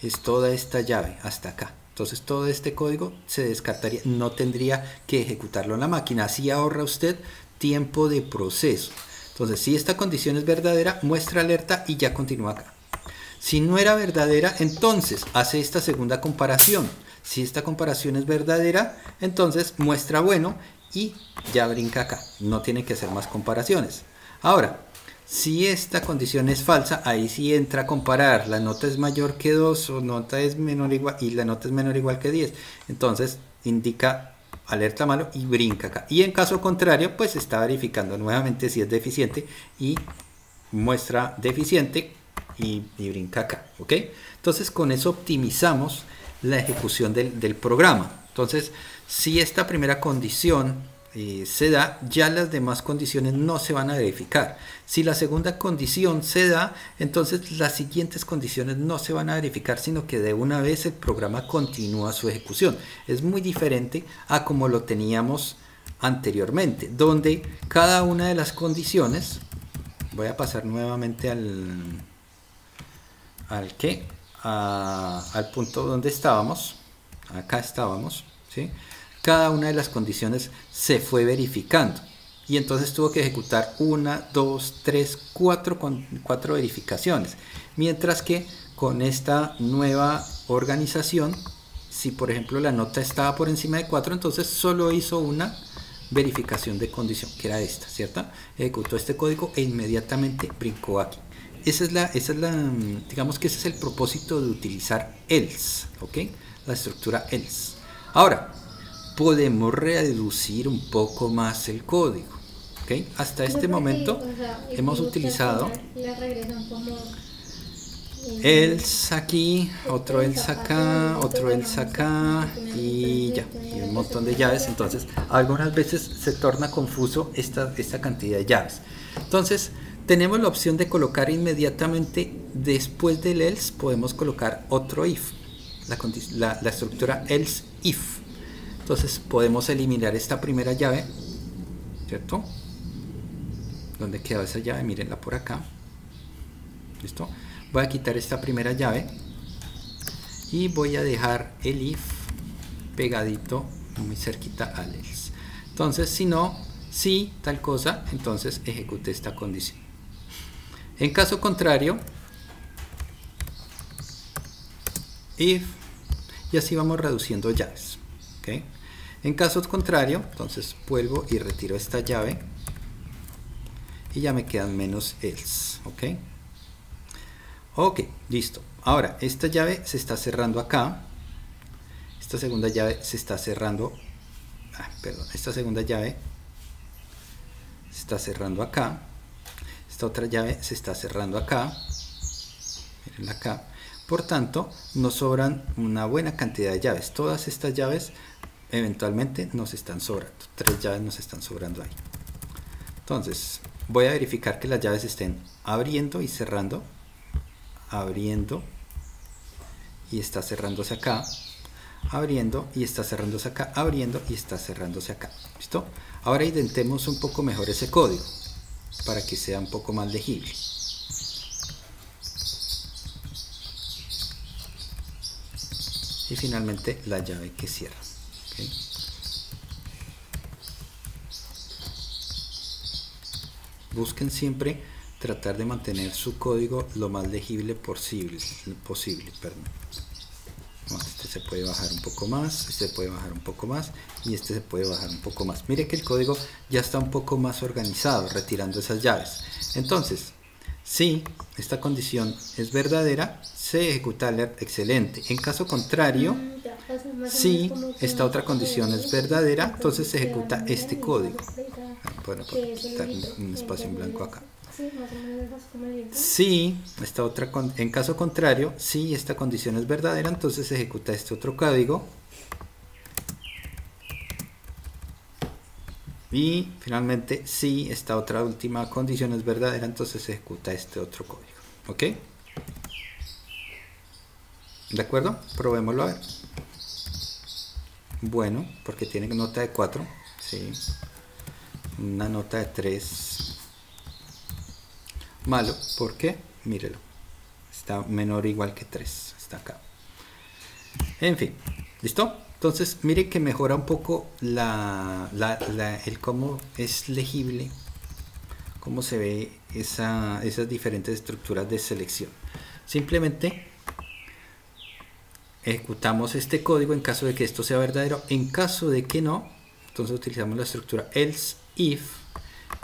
es toda esta llave hasta acá. Entonces todo este código se descartaría, no tendría que ejecutarlo en la máquina. Así ahorra usted tiempo de proceso. Entonces, si esta condición es verdadera, muestra alerta y ya continúa acá. Si no era verdadera, entonces hace esta segunda comparación. Si esta comparación es verdadera, entonces muestra bueno y ya brinca acá. No tiene que hacer más comparaciones. Ahora, si esta condición es falsa, ahí sí entra a comparar. La nota es mayor que 2 o nota es menor o igual, y la nota es menor o igual que 10. Entonces indica alerta malo y brinca acá. Y en caso contrario, pues está verificando nuevamente si es deficiente y muestra deficiente y brinca acá. ¿Ok? Entonces con eso optimizamos la ejecución del programa. Entonces, si esta primera condición se da, ya las demás condiciones no se van a verificar. Si la segunda condición se da, entonces las siguientes condiciones no se van a verificar, sino que de una vez el programa continúa su ejecución. Es muy diferente a como lo teníamos anteriormente, donde cada una de las condiciones, voy a pasar nuevamente al punto donde estábamos, acá estábamos, ¿sí? Cada una de las condiciones se fue verificando y entonces tuvo que ejecutar 1, 2, 3, 4 con 4 verificaciones, mientras que con esta nueva organización, si por ejemplo la nota estaba por encima de 4, entonces solo hizo una verificación de condición, que era esta, ¿cierto? Ejecutó este código e inmediatamente brincó aquí. Digamos que ese es el propósito de utilizar else, ¿ok? La estructura else. Ahora, podemos reducir un poco más el código, ¿ok? Hasta este momento hemos utilizado else aquí, otro else acá, otro else acá y ya, y un montón de llaves. Entonces algunas veces se torna confuso esta cantidad de llaves. Entonces tenemos la opción de colocar inmediatamente después del else, podemos colocar otro if, la estructura else if. Entonces podemos eliminar esta primera llave, ¿cierto? ¿Dónde quedó esa llave? Mírenla por acá. ¿Listo? Voy a quitar esta primera llave y voy a dejar el if pegadito muy cerquita al else. Entonces, si no, si tal cosa, entonces ejecute esta condición. En caso contrario, if, y así vamos reduciendo llaves. ¿Okay? En caso contrario, entonces vuelvo y retiro esta llave y ya me quedan menos else. ¿Ok? Ok, listo. Ahora, esta llave se está cerrando acá. Esta segunda llave se está cerrando. Esta segunda llave se está cerrando acá. Esta otra llave se está cerrando acá. Miren acá. Por tanto, nos sobran una buena cantidad de llaves. Todas estas llaves eventualmente nos están sobrando. 3 llaves nos están sobrando ahí. Entonces, voy a verificar que las llaves estén abriendo y cerrando. Abriendo y está cerrándose acá. Abriendo y está cerrándose acá. Abriendo y está cerrándose acá. ¿Listo? Ahora intentemos un poco mejor ese código para que sea un poco más legible. Y finalmente la llave que cierra. ¿Okay? Busquen siempre tratar de mantener su código lo más legible posible. Este se puede bajar un poco más, este se puede bajar un poco más y este se puede bajar un poco más. Mire que el código ya está un poco más organizado retirando esas llaves. Entonces, si esta condición es verdadera, se ejecuta alert excelente. En caso contrario, si esta otra condición es verdadera, entonces se ejecuta este código. Bueno, puedo quitar un espacio en blanco acá. Si esta otra, en caso contrario, si esta condición es verdadera, entonces se ejecuta este otro código. Y finalmente, si esta otra última condición es verdadera, entonces se ejecuta este otro código. ¿Ok? ¿De acuerdo? Probémoslo a ver. Bueno, porque tiene nota de 4. Sí. Una nota de 3. Malo, porque, mírelo, está menor o igual que 3, está acá. En fin, ¿listo? Entonces, mire que mejora un poco el cómo es legible, cómo se ve esas diferentes estructuras de selección. Simplemente ejecutamos este código en caso de que esto sea verdadero. En caso de que no, entonces utilizamos la estructura else if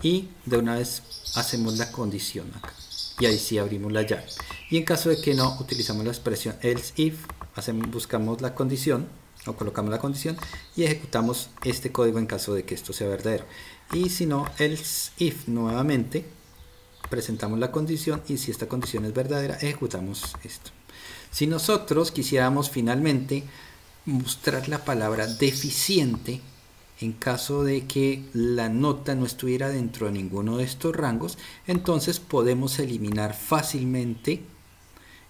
y de una vez hacemos la condición acá y ahí sí abrimos la llave. Y en caso de que no, utilizamos la expresión else if, buscamos la condición o colocamos la condición y ejecutamos este código en caso de que esto sea verdadero. Y si no, else if nuevamente presentamos la condición y si esta condición es verdadera, ejecutamos esto. Si nosotros quisiéramos finalmente mostrar la palabra deficiente en caso de que la nota no estuviera dentro de ninguno de estos rangos, entonces podemos eliminar fácilmente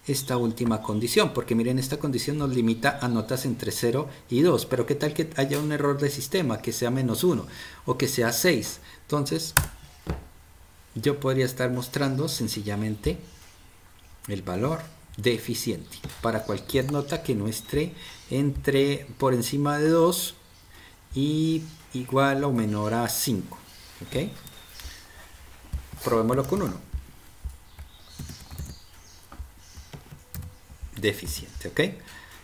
esta última condición, porque miren, esta condición nos limita a notas entre 0 y 2, pero qué tal que haya un error de sistema, que sea -1 o que sea 6, entonces yo podría estar mostrando sencillamente el valor deficiente para cualquier nota que no esté por encima de 2 y igual o menor a 5. ¿Ok? Probémoslo con 1. Deficiente. ¿Ok?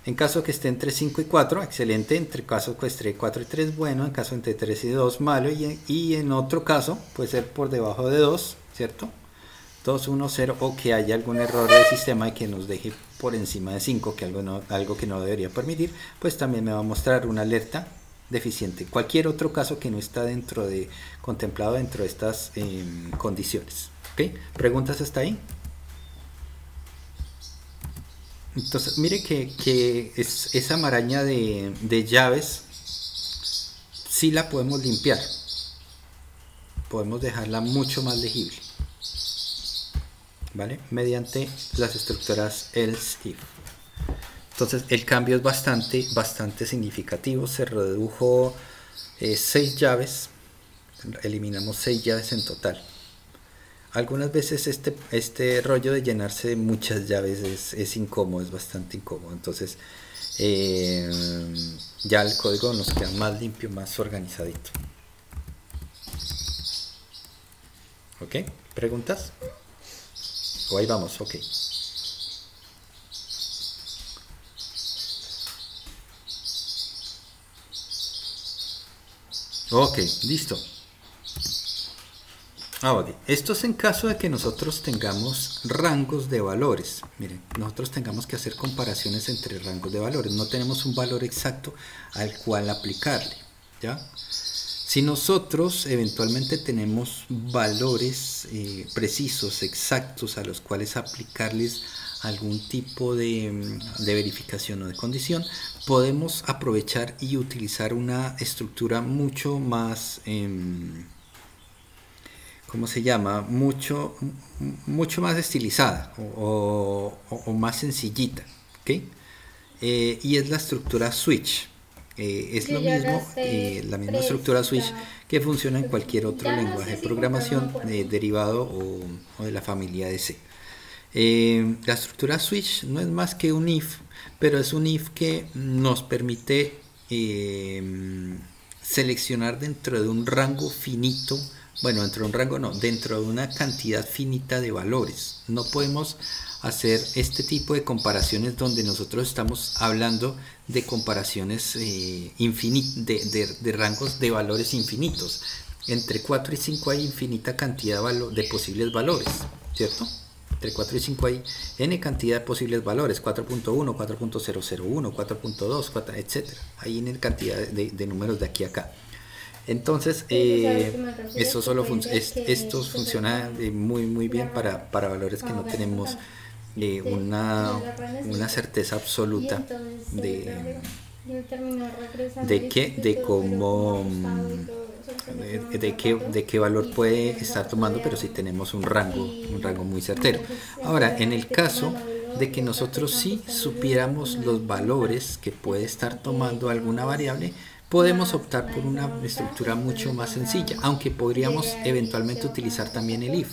En caso que esté entre 5 y 4, excelente. En caso que esté 4 y 3, bueno. En caso entre 3 y 2, malo. Y en otro caso, puede ser por debajo de 2, ¿cierto? 2, 1, 0, o que haya algún error del sistema y que nos deje por encima de 5, que algo que no debería permitir, pues también me va a mostrar una alerta deficiente. Cualquier otro caso que no está contemplado dentro de estas condiciones. ¿Okay? ¿Preguntas hasta ahí? Entonces, mire que esa maraña de llaves sí la podemos limpiar. Podemos dejarla mucho más legible, ¿vale? Mediante las estructuras else if. Entonces el cambio es bastante significativo. Se redujo 6 llaves, eliminamos 6 llaves en total. algunas veces este rollo de llenarse de muchas llaves es incómodo, es bastante incómodo. Entonces ya el código nos queda más limpio, más organizadito. ¿Ok? ¿Preguntas? O ahí vamos, ok. Ok, listo. Ok, esto es en caso de que nosotros tengamos rangos de valores. Miren, nosotros tengamos que hacer comparaciones entre rangos de valores. No tenemos un valor exacto al cual aplicarle, ¿ya? Si nosotros eventualmente tenemos valores precisos, exactos, a los cuales aplicarles algún tipo de verificación o de condición, podemos aprovechar y utilizar una estructura mucho más, ¿cómo se llama? Mucho más estilizada o más sencillita, ¿ok? Y es la estructura switch. Es Yo lo ya mismo, gasté la misma 3 estructura switch ya. que funciona en cualquier otro Ya no lenguaje sé de si comprar programación una puerta. derivado o de la familia de C. La estructura switch no es más que un if, pero es un if que nos permite seleccionar dentro de un rango finito, bueno, dentro de un rango no, dentro de una cantidad finita de valores. No podemos hacer este tipo de comparaciones donde nosotros estamos hablando de comparaciones de rangos de valores infinitos. Entre 4 y 5 hay infinita cantidad de posibles valores, ¿cierto? Entre 4 y 5 hay n cantidad de posibles valores, 4.1, 4.001, 4.2, etc. Hay n cantidad de números de aquí a acá. Entonces, eso solo esto funciona muy bien para valores que no tenemos una certeza absoluta de cómo de qué valor puede estar tomando, pero si tenemos un rango muy certero. Ahora, en el caso de que nosotros sí supiéramos los valores que puede estar tomando alguna variable, podemos optar por una estructura mucho más sencilla, aunque podríamos eventualmente utilizar también el if.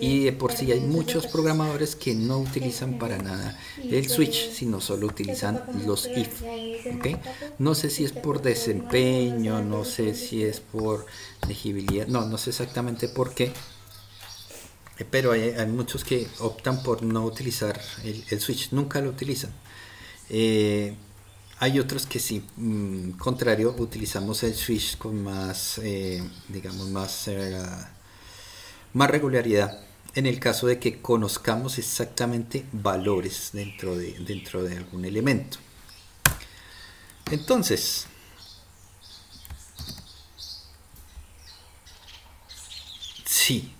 Y de por sí hay muchos programadores que no utilizan para nada el switch, sino solo utilizan los if. ¿Okay? No sé si es por desempeño, no sé si es por legibilidad, no sé exactamente por qué, pero hay muchos que optan por no utilizar el switch, nunca lo utilizan. Hay otros que sí, contrario, utilizamos el switch con más, digamos, más regularidad en el caso de que conozcamos exactamente valores dentro de algún elemento. Entonces, sí,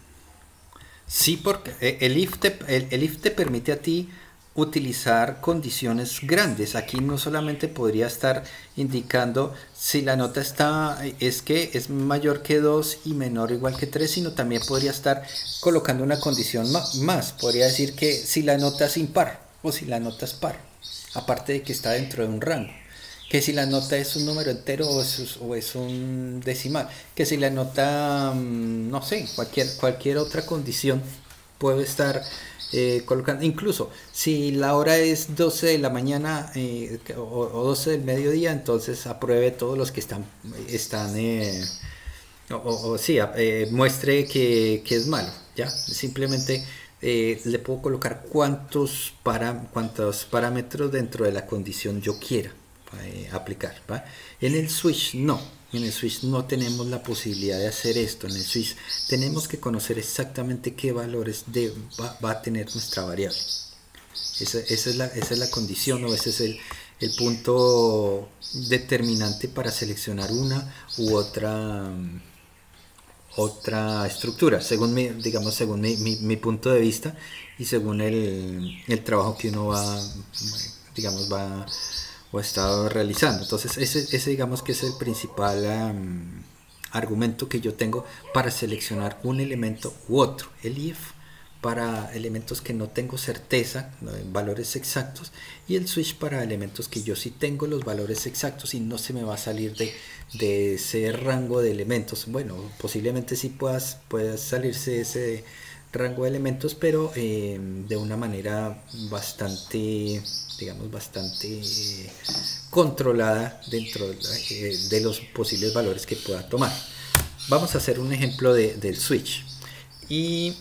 porque el if te permite a ti utilizar condiciones grandes. Aquí no solamente podría estar indicando si la nota es mayor que 2 y menor o igual que 3, sino también podría estar colocando una condición más. Podría decir que si la nota es impar o si la nota es par, aparte de que está dentro de un rango. Que si la nota es un número entero o es un decimal. Que si la nota, no sé, cualquier otra condición puede estar colocando. Incluso si la hora es 12 de la mañana o 12 del mediodía, entonces apruebe todos los que están muestre que es malo. ¿Ya? Simplemente le puedo colocar cuántos parámetros dentro de la condición yo quiera aplicar, ¿va? En el switch no. En el switch no tenemos la posibilidad de hacer esto. En el switch tenemos que conocer exactamente qué valores va a tener nuestra variable. Esa es la condición, o ese es el punto determinante para seleccionar una u otra estructura, según mi punto de vista y según el trabajo que uno va o está realizando. Entonces ese digamos que es el principal argumento que yo tengo para seleccionar un elemento u otro. El if para elementos que no tengo certeza, valores exactos, y el switch para elementos que yo sí tengo los valores exactos y no se me va a salir de ese rango de elementos. Bueno, posiblemente sí puedas salirse rango de elementos, pero de una manera bastante, digamos, bastante controlada dentro de los posibles valores que pueda tomar. Vamos a hacer un ejemplo del switch. Y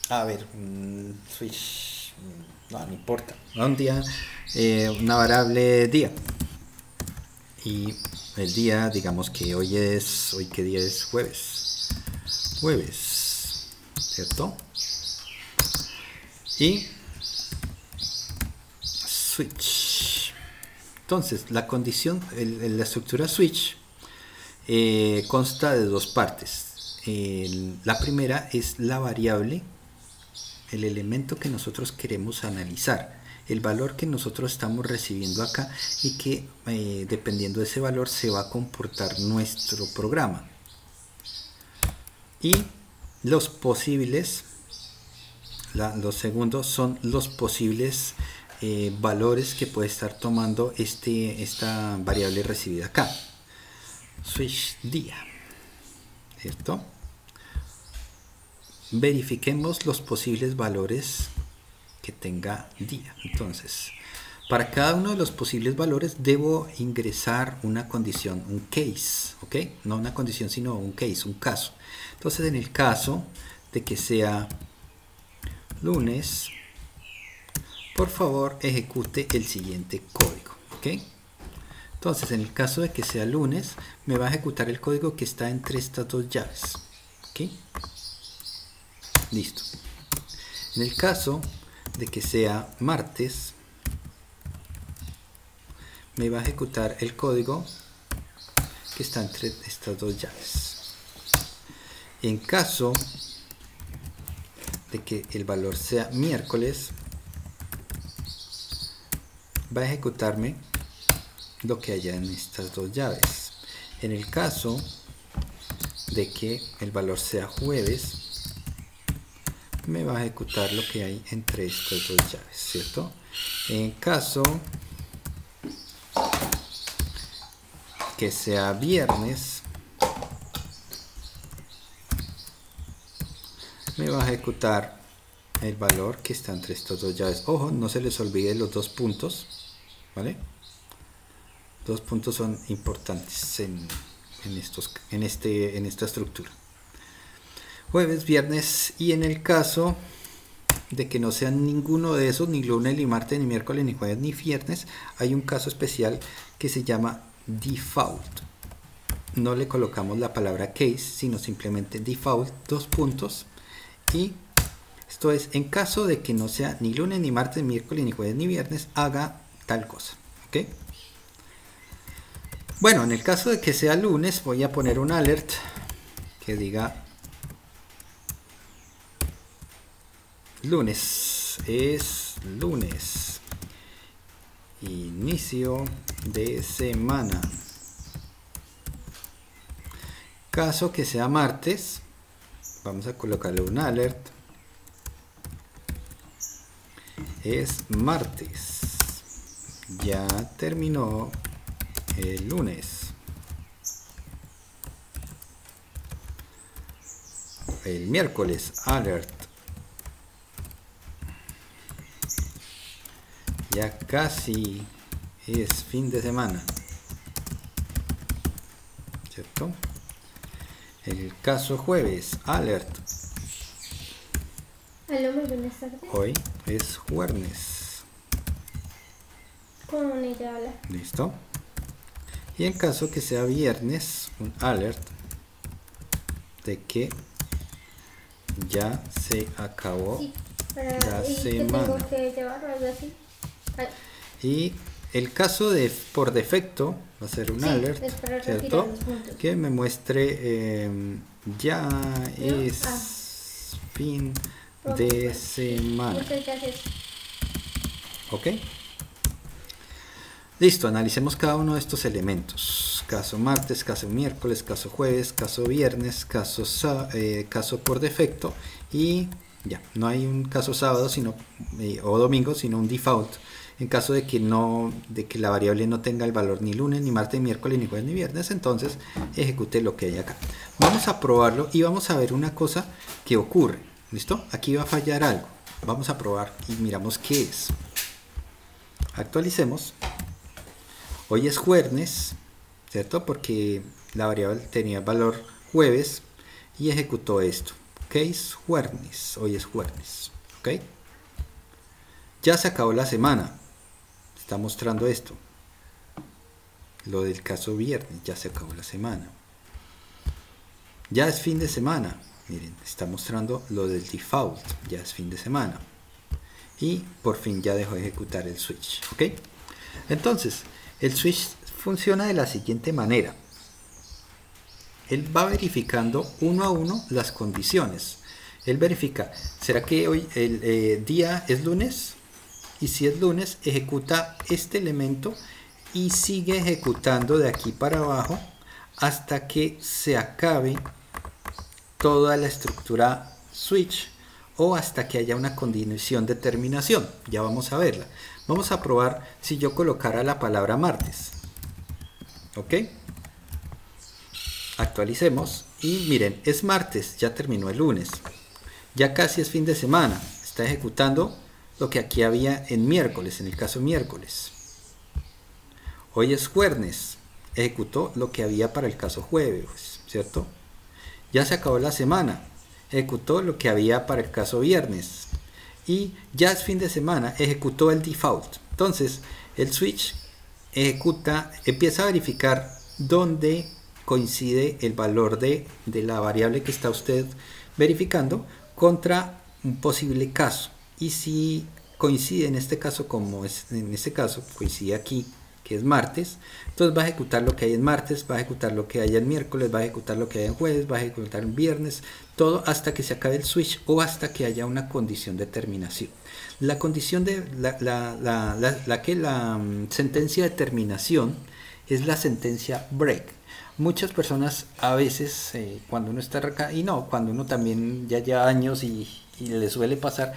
a ver, switch, no importa. Un día, una variable día. Y el día, digamos que hoy ¿qué día es? Jueves, ¿cierto? Y switch. Entonces, la condición, la estructura switch consta de dos partes. La primera es la variable, el elemento que nosotros queremos analizar, el valor que nosotros estamos recibiendo acá y que dependiendo de ese valor se va a comportar nuestro programa. Y los posibles, los segundos son los posibles valores que puede estar tomando esta variable recibida acá. Switch día, ¿cierto? Verifiquemos los posibles valores que tenga día. Entonces, para cada uno de los posibles valores debo ingresar una condición, un case, ¿ok? No una condición, sino un case, un caso. Entonces, en el caso de que sea lunes, por favor ejecute el siguiente código, ¿ok? Entonces, en el caso de que sea lunes, me va a ejecutar el código que está entre estas dos llaves, ¿ok? Listo. En el caso de que sea martes, me va a ejecutar el código que está entre estas dos llaves. En caso de que el valor sea miércoles, va a ejecutarme lo que haya en estas dos llaves. En el caso de que el valor sea jueves, me va a ejecutar lo que hay entre estas dos llaves, ¿cierto? En caso que sea viernes, me va a ejecutar el valor que está entre estas dos llaves. Ojo, no se les olvide los dos puntos, ¿vale? Dos puntos son importantes en esta estructura. Jueves, viernes, y en el caso de que no sean ninguno de esos, ni lunes, ni martes, ni miércoles, ni jueves, ni viernes, hay un caso especial que se llama default. No le colocamos la palabra case, sino simplemente default, dos puntos, y esto es en caso de que no sea ni lunes, ni martes, ni miércoles, ni jueves, ni viernes, haga tal cosa, ¿ok? Bueno, en el caso de que sea lunes, voy a poner un alert que diga lunes, es lunes, inicio de semana. Caso que sea martes, vamos a colocarle un alert, es martes, ya terminó el lunes. El miércoles, alert, ya casi es fin de semana, ¿cierto? El caso jueves, alert, Aló, muy buenas tardes. hoy es jueves. Con ella habla. Listo. Y en caso que sea viernes, un alert de que ya se acabó Sí, la ¿y semana. qué tengo que llevar o algo así? Ay, Y el caso de por defecto va a ser un sí, alert, es para retirar ¿cierto? los puntos. Que me muestre ya es fin de semana. Muchas gracias. ¿Ok? Listo, analicemos cada uno de estos elementos. Caso martes, caso miércoles, caso jueves, caso viernes, caso por defecto, y ya, no hay un caso sábado sino, o domingo, sino un default En caso de que la variable no tenga el valor ni lunes, ni martes, ni miércoles, ni jueves, ni viernes, entonces ejecute lo que hay acá. Vamos a probarlo y vamos a ver una cosa que ocurre. ¿Listo? Aquí va a fallar algo. Vamos a probar y miramos qué es. Actualicemos. Hoy es jueves, ¿cierto? Porque la variable tenía el valor jueves y ejecutó esto. ¿Ok? Es jueves. Hoy es jueves. ¿Ok? Ya se acabó la semana. Está mostrando esto. Lo del caso viernes. Ya se acabó la semana. Ya es fin de semana. Miren, está mostrando lo del default. Ya es fin de semana. Y por fin ya dejó de ejecutar el switch. ¿Ok? Entonces, el switch funciona de la siguiente manera. Él va verificando uno a uno las condiciones. Él verifica, ¿será que hoy el día es lunes? Y si es lunes, ejecuta este elemento y sigue ejecutando de aquí para abajo hasta que se acabe toda la estructura switch o hasta que haya una condición de terminación. Ya vamos a verla. Vamos a probar si yo colocara la palabra martes. ¿Ok? Actualicemos y miren, es martes, ya terminó el lunes. Ya casi es fin de semana. Está ejecutando lo que aquí había en miércoles, en el caso miércoles. Hoy es jueves. Ejecutó lo que había para el caso jueves, ¿cierto? Ya se acabó la semana. Ejecutó lo que había para el caso viernes. Y ya es fin de semana. Ejecutó el default. Entonces, el switch empieza a verificar dónde coincide el valor de la variable que está usted verificando contra un posible caso. Y si coincide en este caso, como es en este caso, coincide aquí, que es martes, entonces va a ejecutar lo que hay en martes, va a ejecutar lo que hay en miércoles, va a ejecutar lo que hay en jueves, va a ejecutar en viernes, todo hasta que se acabe el switch o hasta que haya una condición de terminación. La condición de la sentencia de terminación es la sentencia break. Muchas personas a veces cuando uno está acá, y no, cuando uno también ya lleva años y le suele pasar,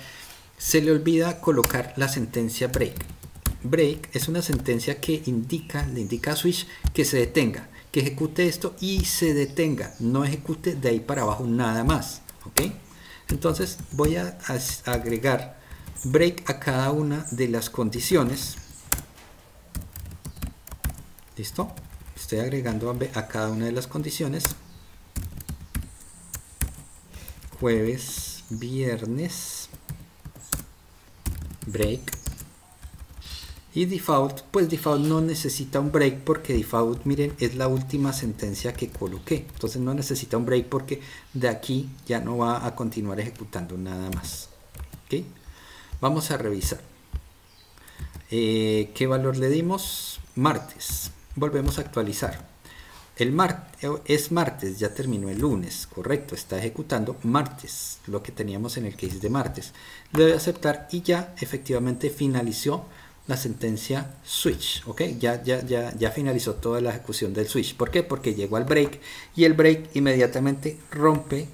se le olvida colocar la sentencia break. Break es una sentencia que le indica a switch que se detenga, que ejecute esto y se detenga, no ejecute de ahí para abajo nada más. ¿Ok? Entonces voy a agregar break a cada una de las condiciones. ¿Listo? Estoy agregando a cada una de las condiciones. Jueves, viernes, break. Y default, pues default no necesita un break porque default, miren, es la última sentencia que coloqué. Entonces no necesita un break porque de aquí ya no va a continuar ejecutando nada más. ¿Ok? Vamos a revisar. ¿Qué valor le dimos? Martes. Volvemos a actualizar. Es martes, ya terminó el lunes, correcto, está ejecutando martes, lo que teníamos en el case de martes. Le doy a aceptar y ya efectivamente finalizó la sentencia switch, ¿ok? Ya finalizó toda la ejecución del switch. ¿Por qué? Porque llegó al break y el break inmediatamente rompe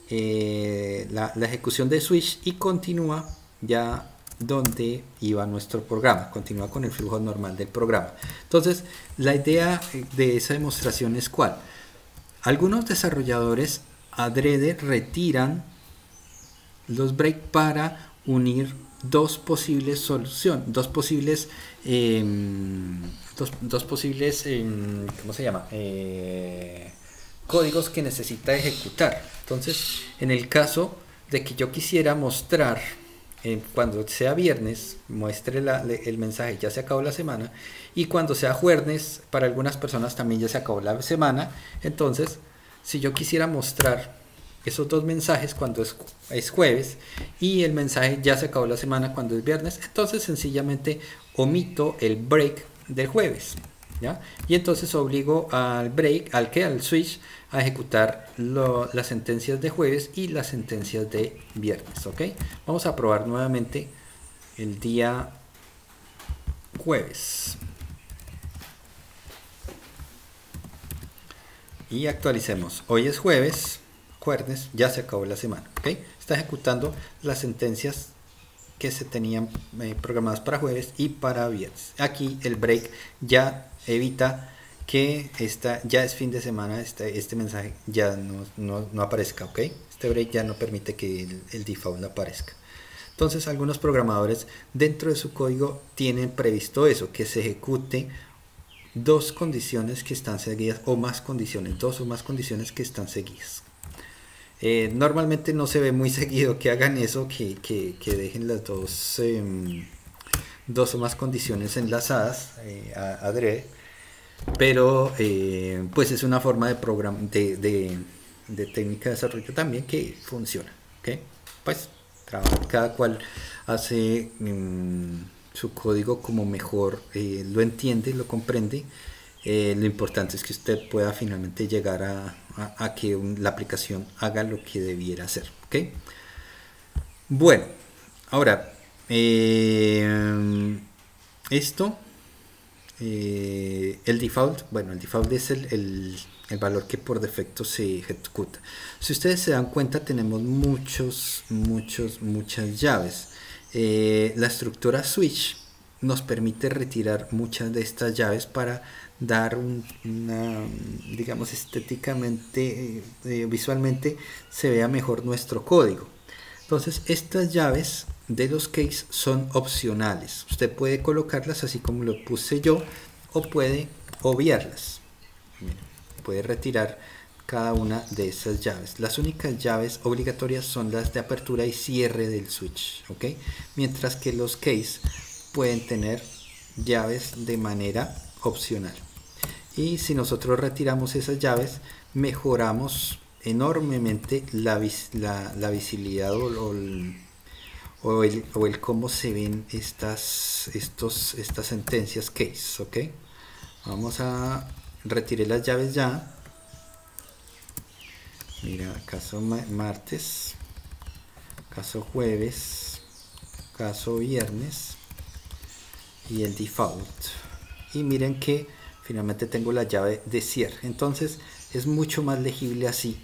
la ejecución del switch y continúa ya donde iba nuestro programa, continúa con el flujo normal del programa. Entonces, la idea de esa demostración es ¿cuál? Algunos desarrolladores adrede retiran los break para unir dos posibles soluciones, dos posibles ¿cómo se llama? Códigos que necesita ejecutar. Entonces, en el caso de que yo quisiera mostrar cuando sea viernes, muestre el mensaje ya se acabó la semana, y cuando sea jueves, para algunas personas también ya se acabó la semana. Entonces, si yo quisiera mostrar esos dos mensajes cuando es jueves y el mensaje ya se acabó la semana cuando es viernes, entonces sencillamente omito el break del jueves, ¿ya? Y entonces obligo al break, al switch, a ejecutar las sentencias de jueves y las sentencias de viernes. ¿Ok? Vamos a probar nuevamente el día jueves y actualicemos. Hoy es jueves, ya se acabó la semana. ¿Ok? Está ejecutando las sentencias que se tenían programadas para jueves y para viernes. Aquí el break ya evita que ya es fin de semana, este mensaje ya no aparezca, ¿ok? Este break ya no permite que el default aparezca. Entonces algunos programadores dentro de su código tienen previsto eso, que se ejecute dos condiciones que están seguidas o más condiciones, dos o más condiciones que están seguidas. Normalmente no se ve muy seguido que hagan eso, que dejen las dos o más condiciones enlazadas adrede, pero pues es una forma de técnica de desarrollo también que funciona, ¿ok? Pues cada cual hace su código como mejor lo entiende, lo comprende. Lo importante es que usted pueda finalmente llegar a que la aplicación haga lo que debiera hacer, ¿ok? Bueno, ahora esto el default, bueno, el default es el valor que por defecto se ejecuta. Si ustedes se dan cuenta, tenemos muchas llaves. La estructura switch nos permite retirar muchas de estas llaves para dar digamos, estéticamente, visualmente se vea mejor nuestro código. Entonces estas llaves de los case son opcionales. Usted puede colocarlas así como lo puse yo, o puede obviarlas. Puede retirar cada una de esas llaves. Las únicas llaves obligatorias son las de apertura y cierre del switch, ¿ok? Mientras que los case pueden tener llaves de manera opcional. Y si nosotros retiramos esas llaves, mejoramos enormemente la visibilidad o el cómo se ven estas sentencias case, ¿ok? Vamos a retirar las llaves ya. Mira, caso martes, caso jueves, caso viernes y el default. Y miren que finalmente tengo la llave de cierre. Entonces es mucho más legible así,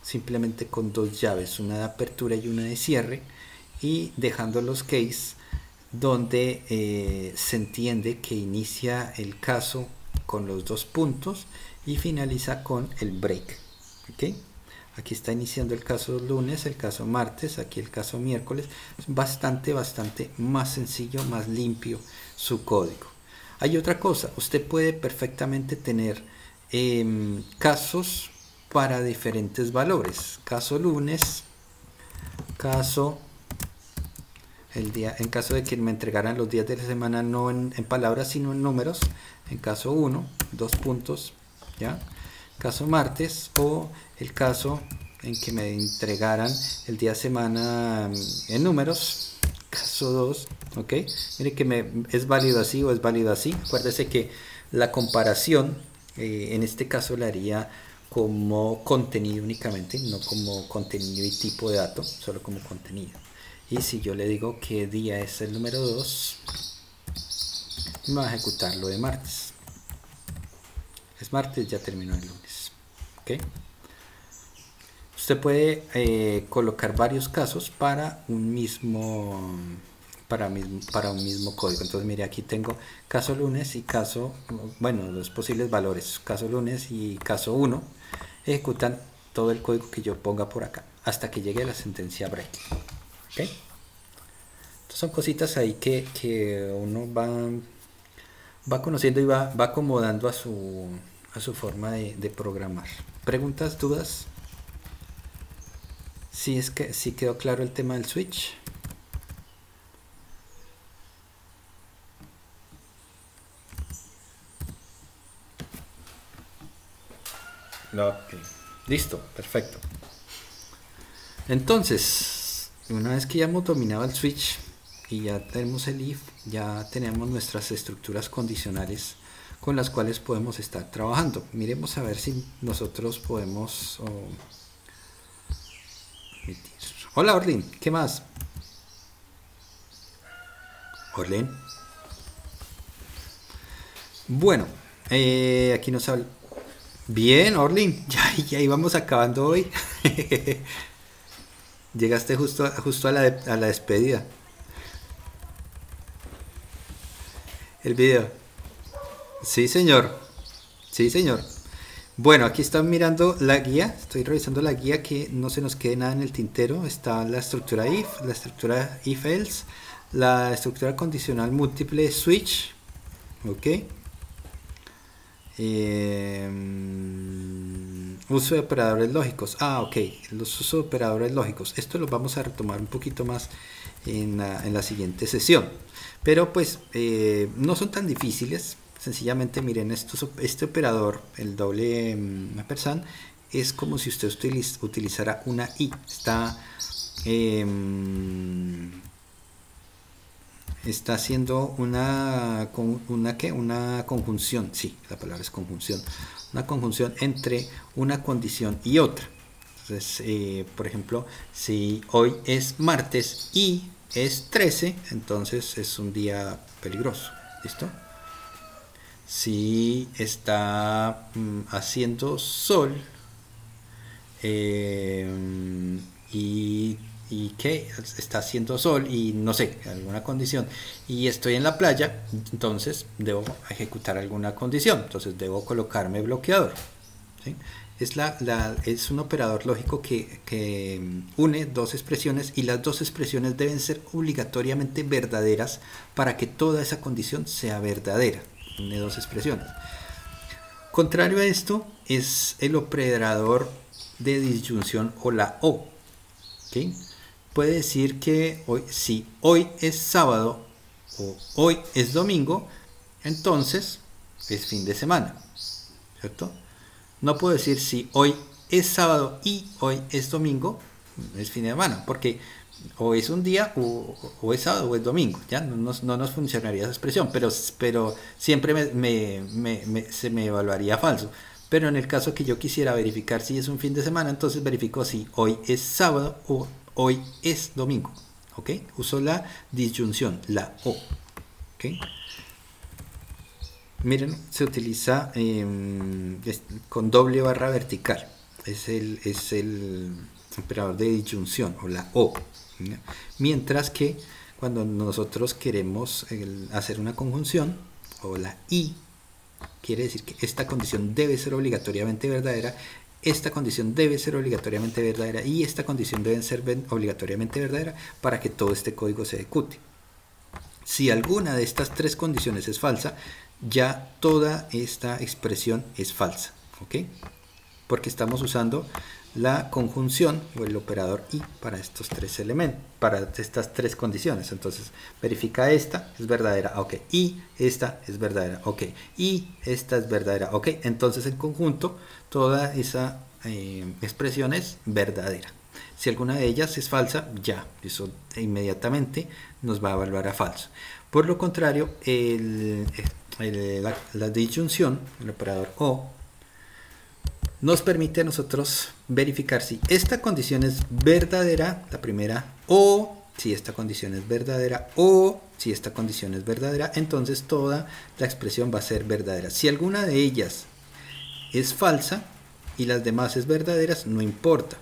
simplemente con dos llaves, una de apertura y una de cierre, y dejando los case donde se entiende que inicia el caso con los dos puntos y finaliza con el break, ¿ok? Aquí está iniciando el caso lunes, el caso martes, aquí el caso miércoles. Es bastante más sencillo, más limpio su código. Hay otra cosa, usted puede perfectamente tener casos para diferentes valores. Caso lunes, caso en caso de que me entregaran los días de la semana no en palabras sino en números, en caso 1, 2 puntos, ¿ya? Caso martes, o el caso en que me entregaran el día de semana en números, caso 2, ¿ok? Mire que es válido así o es válido así. Acuérdese que la comparación en este caso la haría como contenido únicamente, no como contenido y tipo de dato, solo como contenido. Y si yo le digo que día es el número 2, me va a ejecutar lo de martes. Es martes, ya terminó el lunes, ¿ok? Usted puede colocar varios casos para un mismo código. Entonces mire, aquí tengo caso lunes y caso, bueno, los posibles valores, caso lunes y caso 1, ejecutan todo el código que yo ponga por acá hasta que llegue a la sentencia break, ¿ok? Entonces son cositas ahí que uno va conociendo y va acomodando a su forma de programar. ¿Preguntas, dudas? ¿Sí quedó claro el tema del switch? No, okay. Listo, perfecto. Entonces, una vez que ya hemos dominado el switch y ya tenemos el if, ya tenemos nuestras estructuras condicionales con las cuales podemos estar trabajando. Miremos a ver si nosotros podemos hola Orlin, ¿qué más? Orlin. Bueno, aquí nos habla. Bien, Orlin, ya íbamos acabando hoy. Llegaste justo a la despedida. el video. Sí, señor. Sí, señor. Bueno, aquí están mirando la guía. Estoy revisando la guía, que no se nos quede nada en el tintero. Está la estructura if, la estructura if else, la estructura condicional múltiple switch. Ok. Uso de operadores lógicos. Ok. Los usos de operadores lógicos. Esto lo vamos a retomar un poquito más en la siguiente sesión. Pero pues no son tan difíciles. Sencillamente miren, este operador, el doble ampersand, es como si usted utilizara una i. Está haciendo una conjunción. Sí, la palabra es conjunción. Una conjunción entre una condición y otra. Entonces, por ejemplo, si hoy es martes y es 13, entonces es un día peligroso. ¿Listo? Si está haciendo sol y que está haciendo sol y no sé, alguna condición, y estoy en la playa, entonces debo ejecutar alguna condición, entonces debo colocarme bloqueador, ¿sí? Es un operador lógico que une dos expresiones, y las dos expresiones deben ser obligatoriamente verdaderas para que toda esa condición sea verdadera. Une dos expresiones. Contrario a esto es el operador de disyunción, o la o. ¿Okay? Puede decir que si hoy es sábado o hoy es domingo, entonces es fin de semana, ¿cierto? No puedo decir si hoy es sábado y hoy es domingo, es fin de semana, porque o es un día o es sábado o es domingo, ya no nos funcionaría esa expresión, pero siempre se me evaluaría falso. Pero en el caso que yo quisiera verificar si es un fin de semana, entonces verifico si hoy es sábado o hoy es domingo. ¿Ok? Uso la disyunción, la o. ¿Ok? Miren, se utiliza con doble barra vertical. Es el operador de disyunción, o la o. ¿Ya? Mientras que cuando nosotros queremos hacer una conjunción, o la y, quiere decir que esta condición debe ser obligatoriamente verdadera, esta condición debe ser obligatoriamente verdadera y esta condición debe ser obligatoriamente verdadera para que todo este código se ejecute. Si alguna de estas tres condiciones es falsa, ya toda esta expresión es falsa, ¿ok? Porque estamos usando la conjunción o el operador y para estos tres elementos, para estas tres condiciones. Entonces verifica esta es verdadera, ok, y esta es verdadera, ok, y esta es verdadera, ok. Entonces en conjunto toda esa expresión es verdadera. Si alguna de ellas es falsa, ya eso inmediatamente nos va a evaluar a falso. Por lo contrario, la disyunción, el operador o, nos permite a nosotros verificar si esta condición es verdadera, la primera, o si esta condición es verdadera, o si esta condición es verdadera, entonces toda la expresión va a ser verdadera. Si alguna de ellas es falsa y las demás es verdaderas, no importa,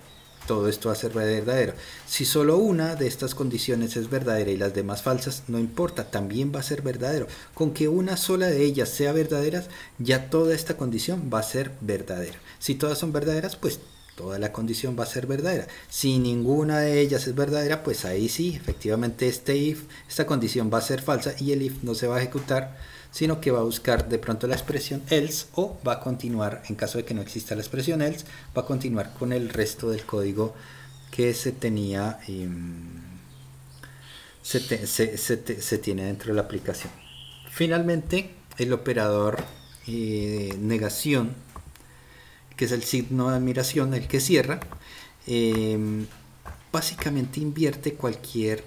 todo esto va a ser verdadero. Si solo una de estas condiciones es verdadera y las demás falsas, no importa, también va a ser verdadero. Con que una sola de ellas sea verdadera, ya toda esta condición va a ser verdadera. Si todas son verdaderas, pues toda la condición va a ser verdadera. Si ninguna de ellas es verdadera, pues ahí sí, efectivamente esta condición va a ser falsa y el if no se va a ejecutar, sino que va a buscar de pronto la expresión else, o va a continuar, en caso de que no exista la expresión else, va a continuar con el resto del código que se tenía, se tiene dentro de la aplicación. Finalmente, el operador negación, que es el signo de admiración, el que cierra, básicamente invierte cualquier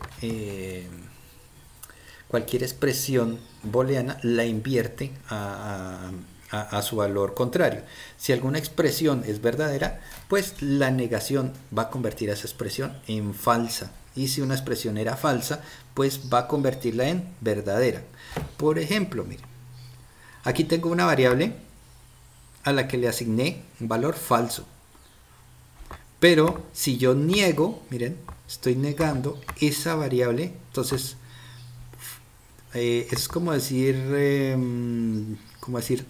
expresión booleana, la invierte a su valor contrario. Si alguna expresión es verdadera, pues la negación va a convertir a esa expresión en falsa. Y si una expresión era falsa, pues va a convertirla en verdadera. Por ejemplo, miren, aquí tengo una variable a la que le asigné un valor falso. Pero si yo niego, miren, estoy negando esa variable, entonces es como decir,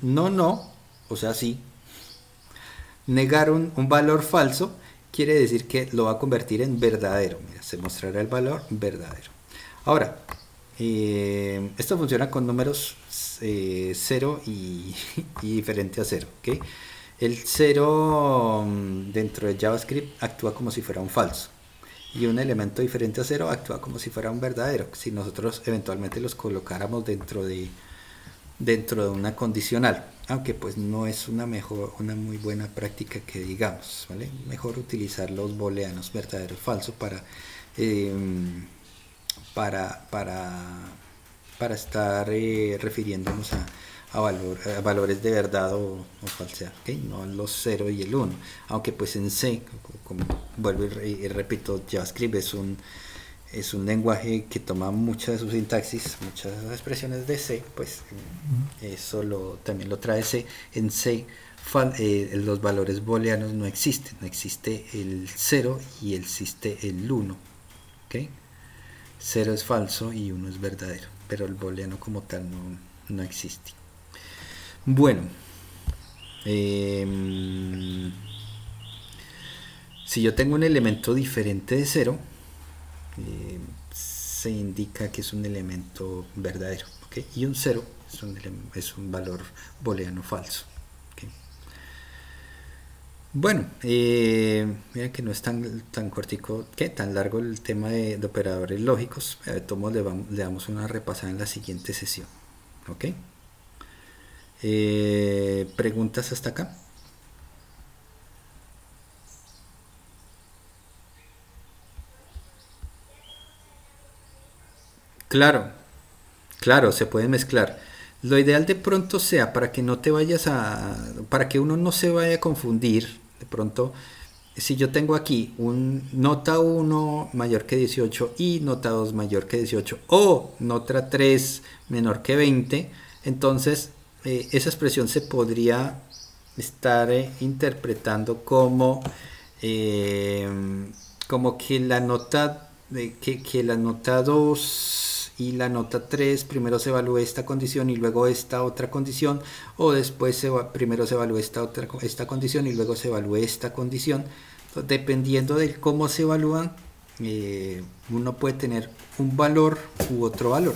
no, o sea, sí. Negar un valor falso quiere decir que lo va a convertir en verdadero. Mira, se mostrará el valor verdadero. Ahora, esto funciona con números 0 y diferente a 0. ¿Okay? El 0 dentro de JavaScript actúa como si fuera un falso. Y un elemento diferente a 0 actúa como si fuera un verdadero. Si nosotros eventualmente los colocáramos dentro de una condicional, aunque pues no es una muy buena práctica que digamos, ¿vale? Mejor utilizar los booleanos verdadero falso para estar refiriéndonos a valores de verdad o falsedad, ¿okay? No los 0 y el 1, aunque pues en C, como vuelvo y repito, JavaScript es un lenguaje que toma mucha de su sintaxis, muchas expresiones de C, pues eso también lo trae C. En C los valores booleanos no existen, no existe el 0 y existe el 1. ¿Okay? 0 es falso y 1 es verdadero, pero el booleano como tal no existe. Bueno, si yo tengo un elemento diferente de 0, se indica que es un elemento verdadero, ¿okay? Y un 0 es un valor booleano falso. ¿Okay? Bueno, mira que no es tan cortico, tan largo el tema de operadores lógicos. Todos le damos una repasada en la siguiente sesión. ¿Ok? ¿Preguntas hasta acá? Claro, se puede mezclar. Lo ideal de pronto sea para que no te para que uno no se vaya a confundir. De pronto, si yo tengo aquí un nota 1 mayor que 18 y nota 2 mayor que 18 o nota 3 menor que 20, entonces esa expresión se podría estar interpretando como que la nota que la nota 2 y la nota 3 primero se evalúe esta condición y luego esta otra condición, o después primero se evalúe esta condición y luego se evalúe esta condición. Entonces, dependiendo de cómo se evalúan, uno puede tener un valor u otro valor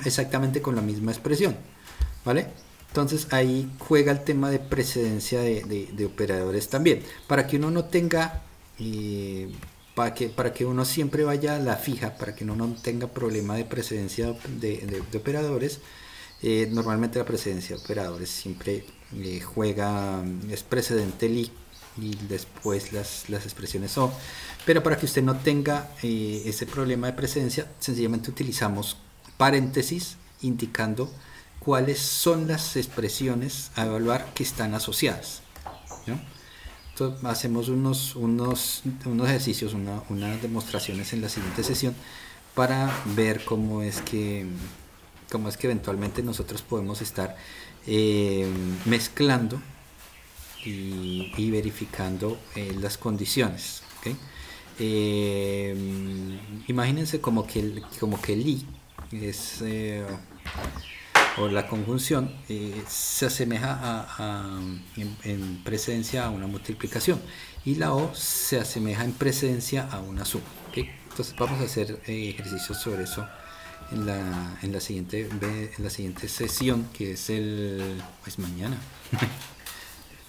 exactamente con la misma expresión, ¿vale? Entonces ahí juega el tema de precedencia de operadores también, para que uno no tenga para que uno siempre vaya a la fija, para que uno no tenga problema de precedencia de operadores. Normalmente la precedencia de operadores siempre es precedente li y después las expresiones o, pero para que usted no tenga ese problema de precedencia, sencillamente utilizamos paréntesis indicando cuáles son las expresiones a evaluar que están asociadas, ¿no? Entonces, hacemos unos ejercicios, unas demostraciones en la siguiente sesión para ver cómo es que eventualmente nosotros podemos estar mezclando y verificando las condiciones, ¿okay? Imagínense como que el i es o la conjunción se asemeja en presencia a una multiplicación y la o se asemeja en presencia a una suma, ¿okay? Entonces vamos a hacer ejercicios sobre eso en la siguiente sesión, que es mañana.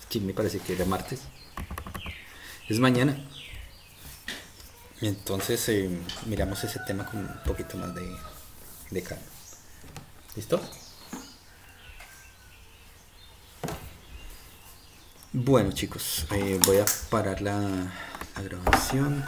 Que me parece que era martes, es mañana. Entonces miramos ese tema con un poquito más de calma. ¿Listo? Bueno, chicos, voy a parar la grabación.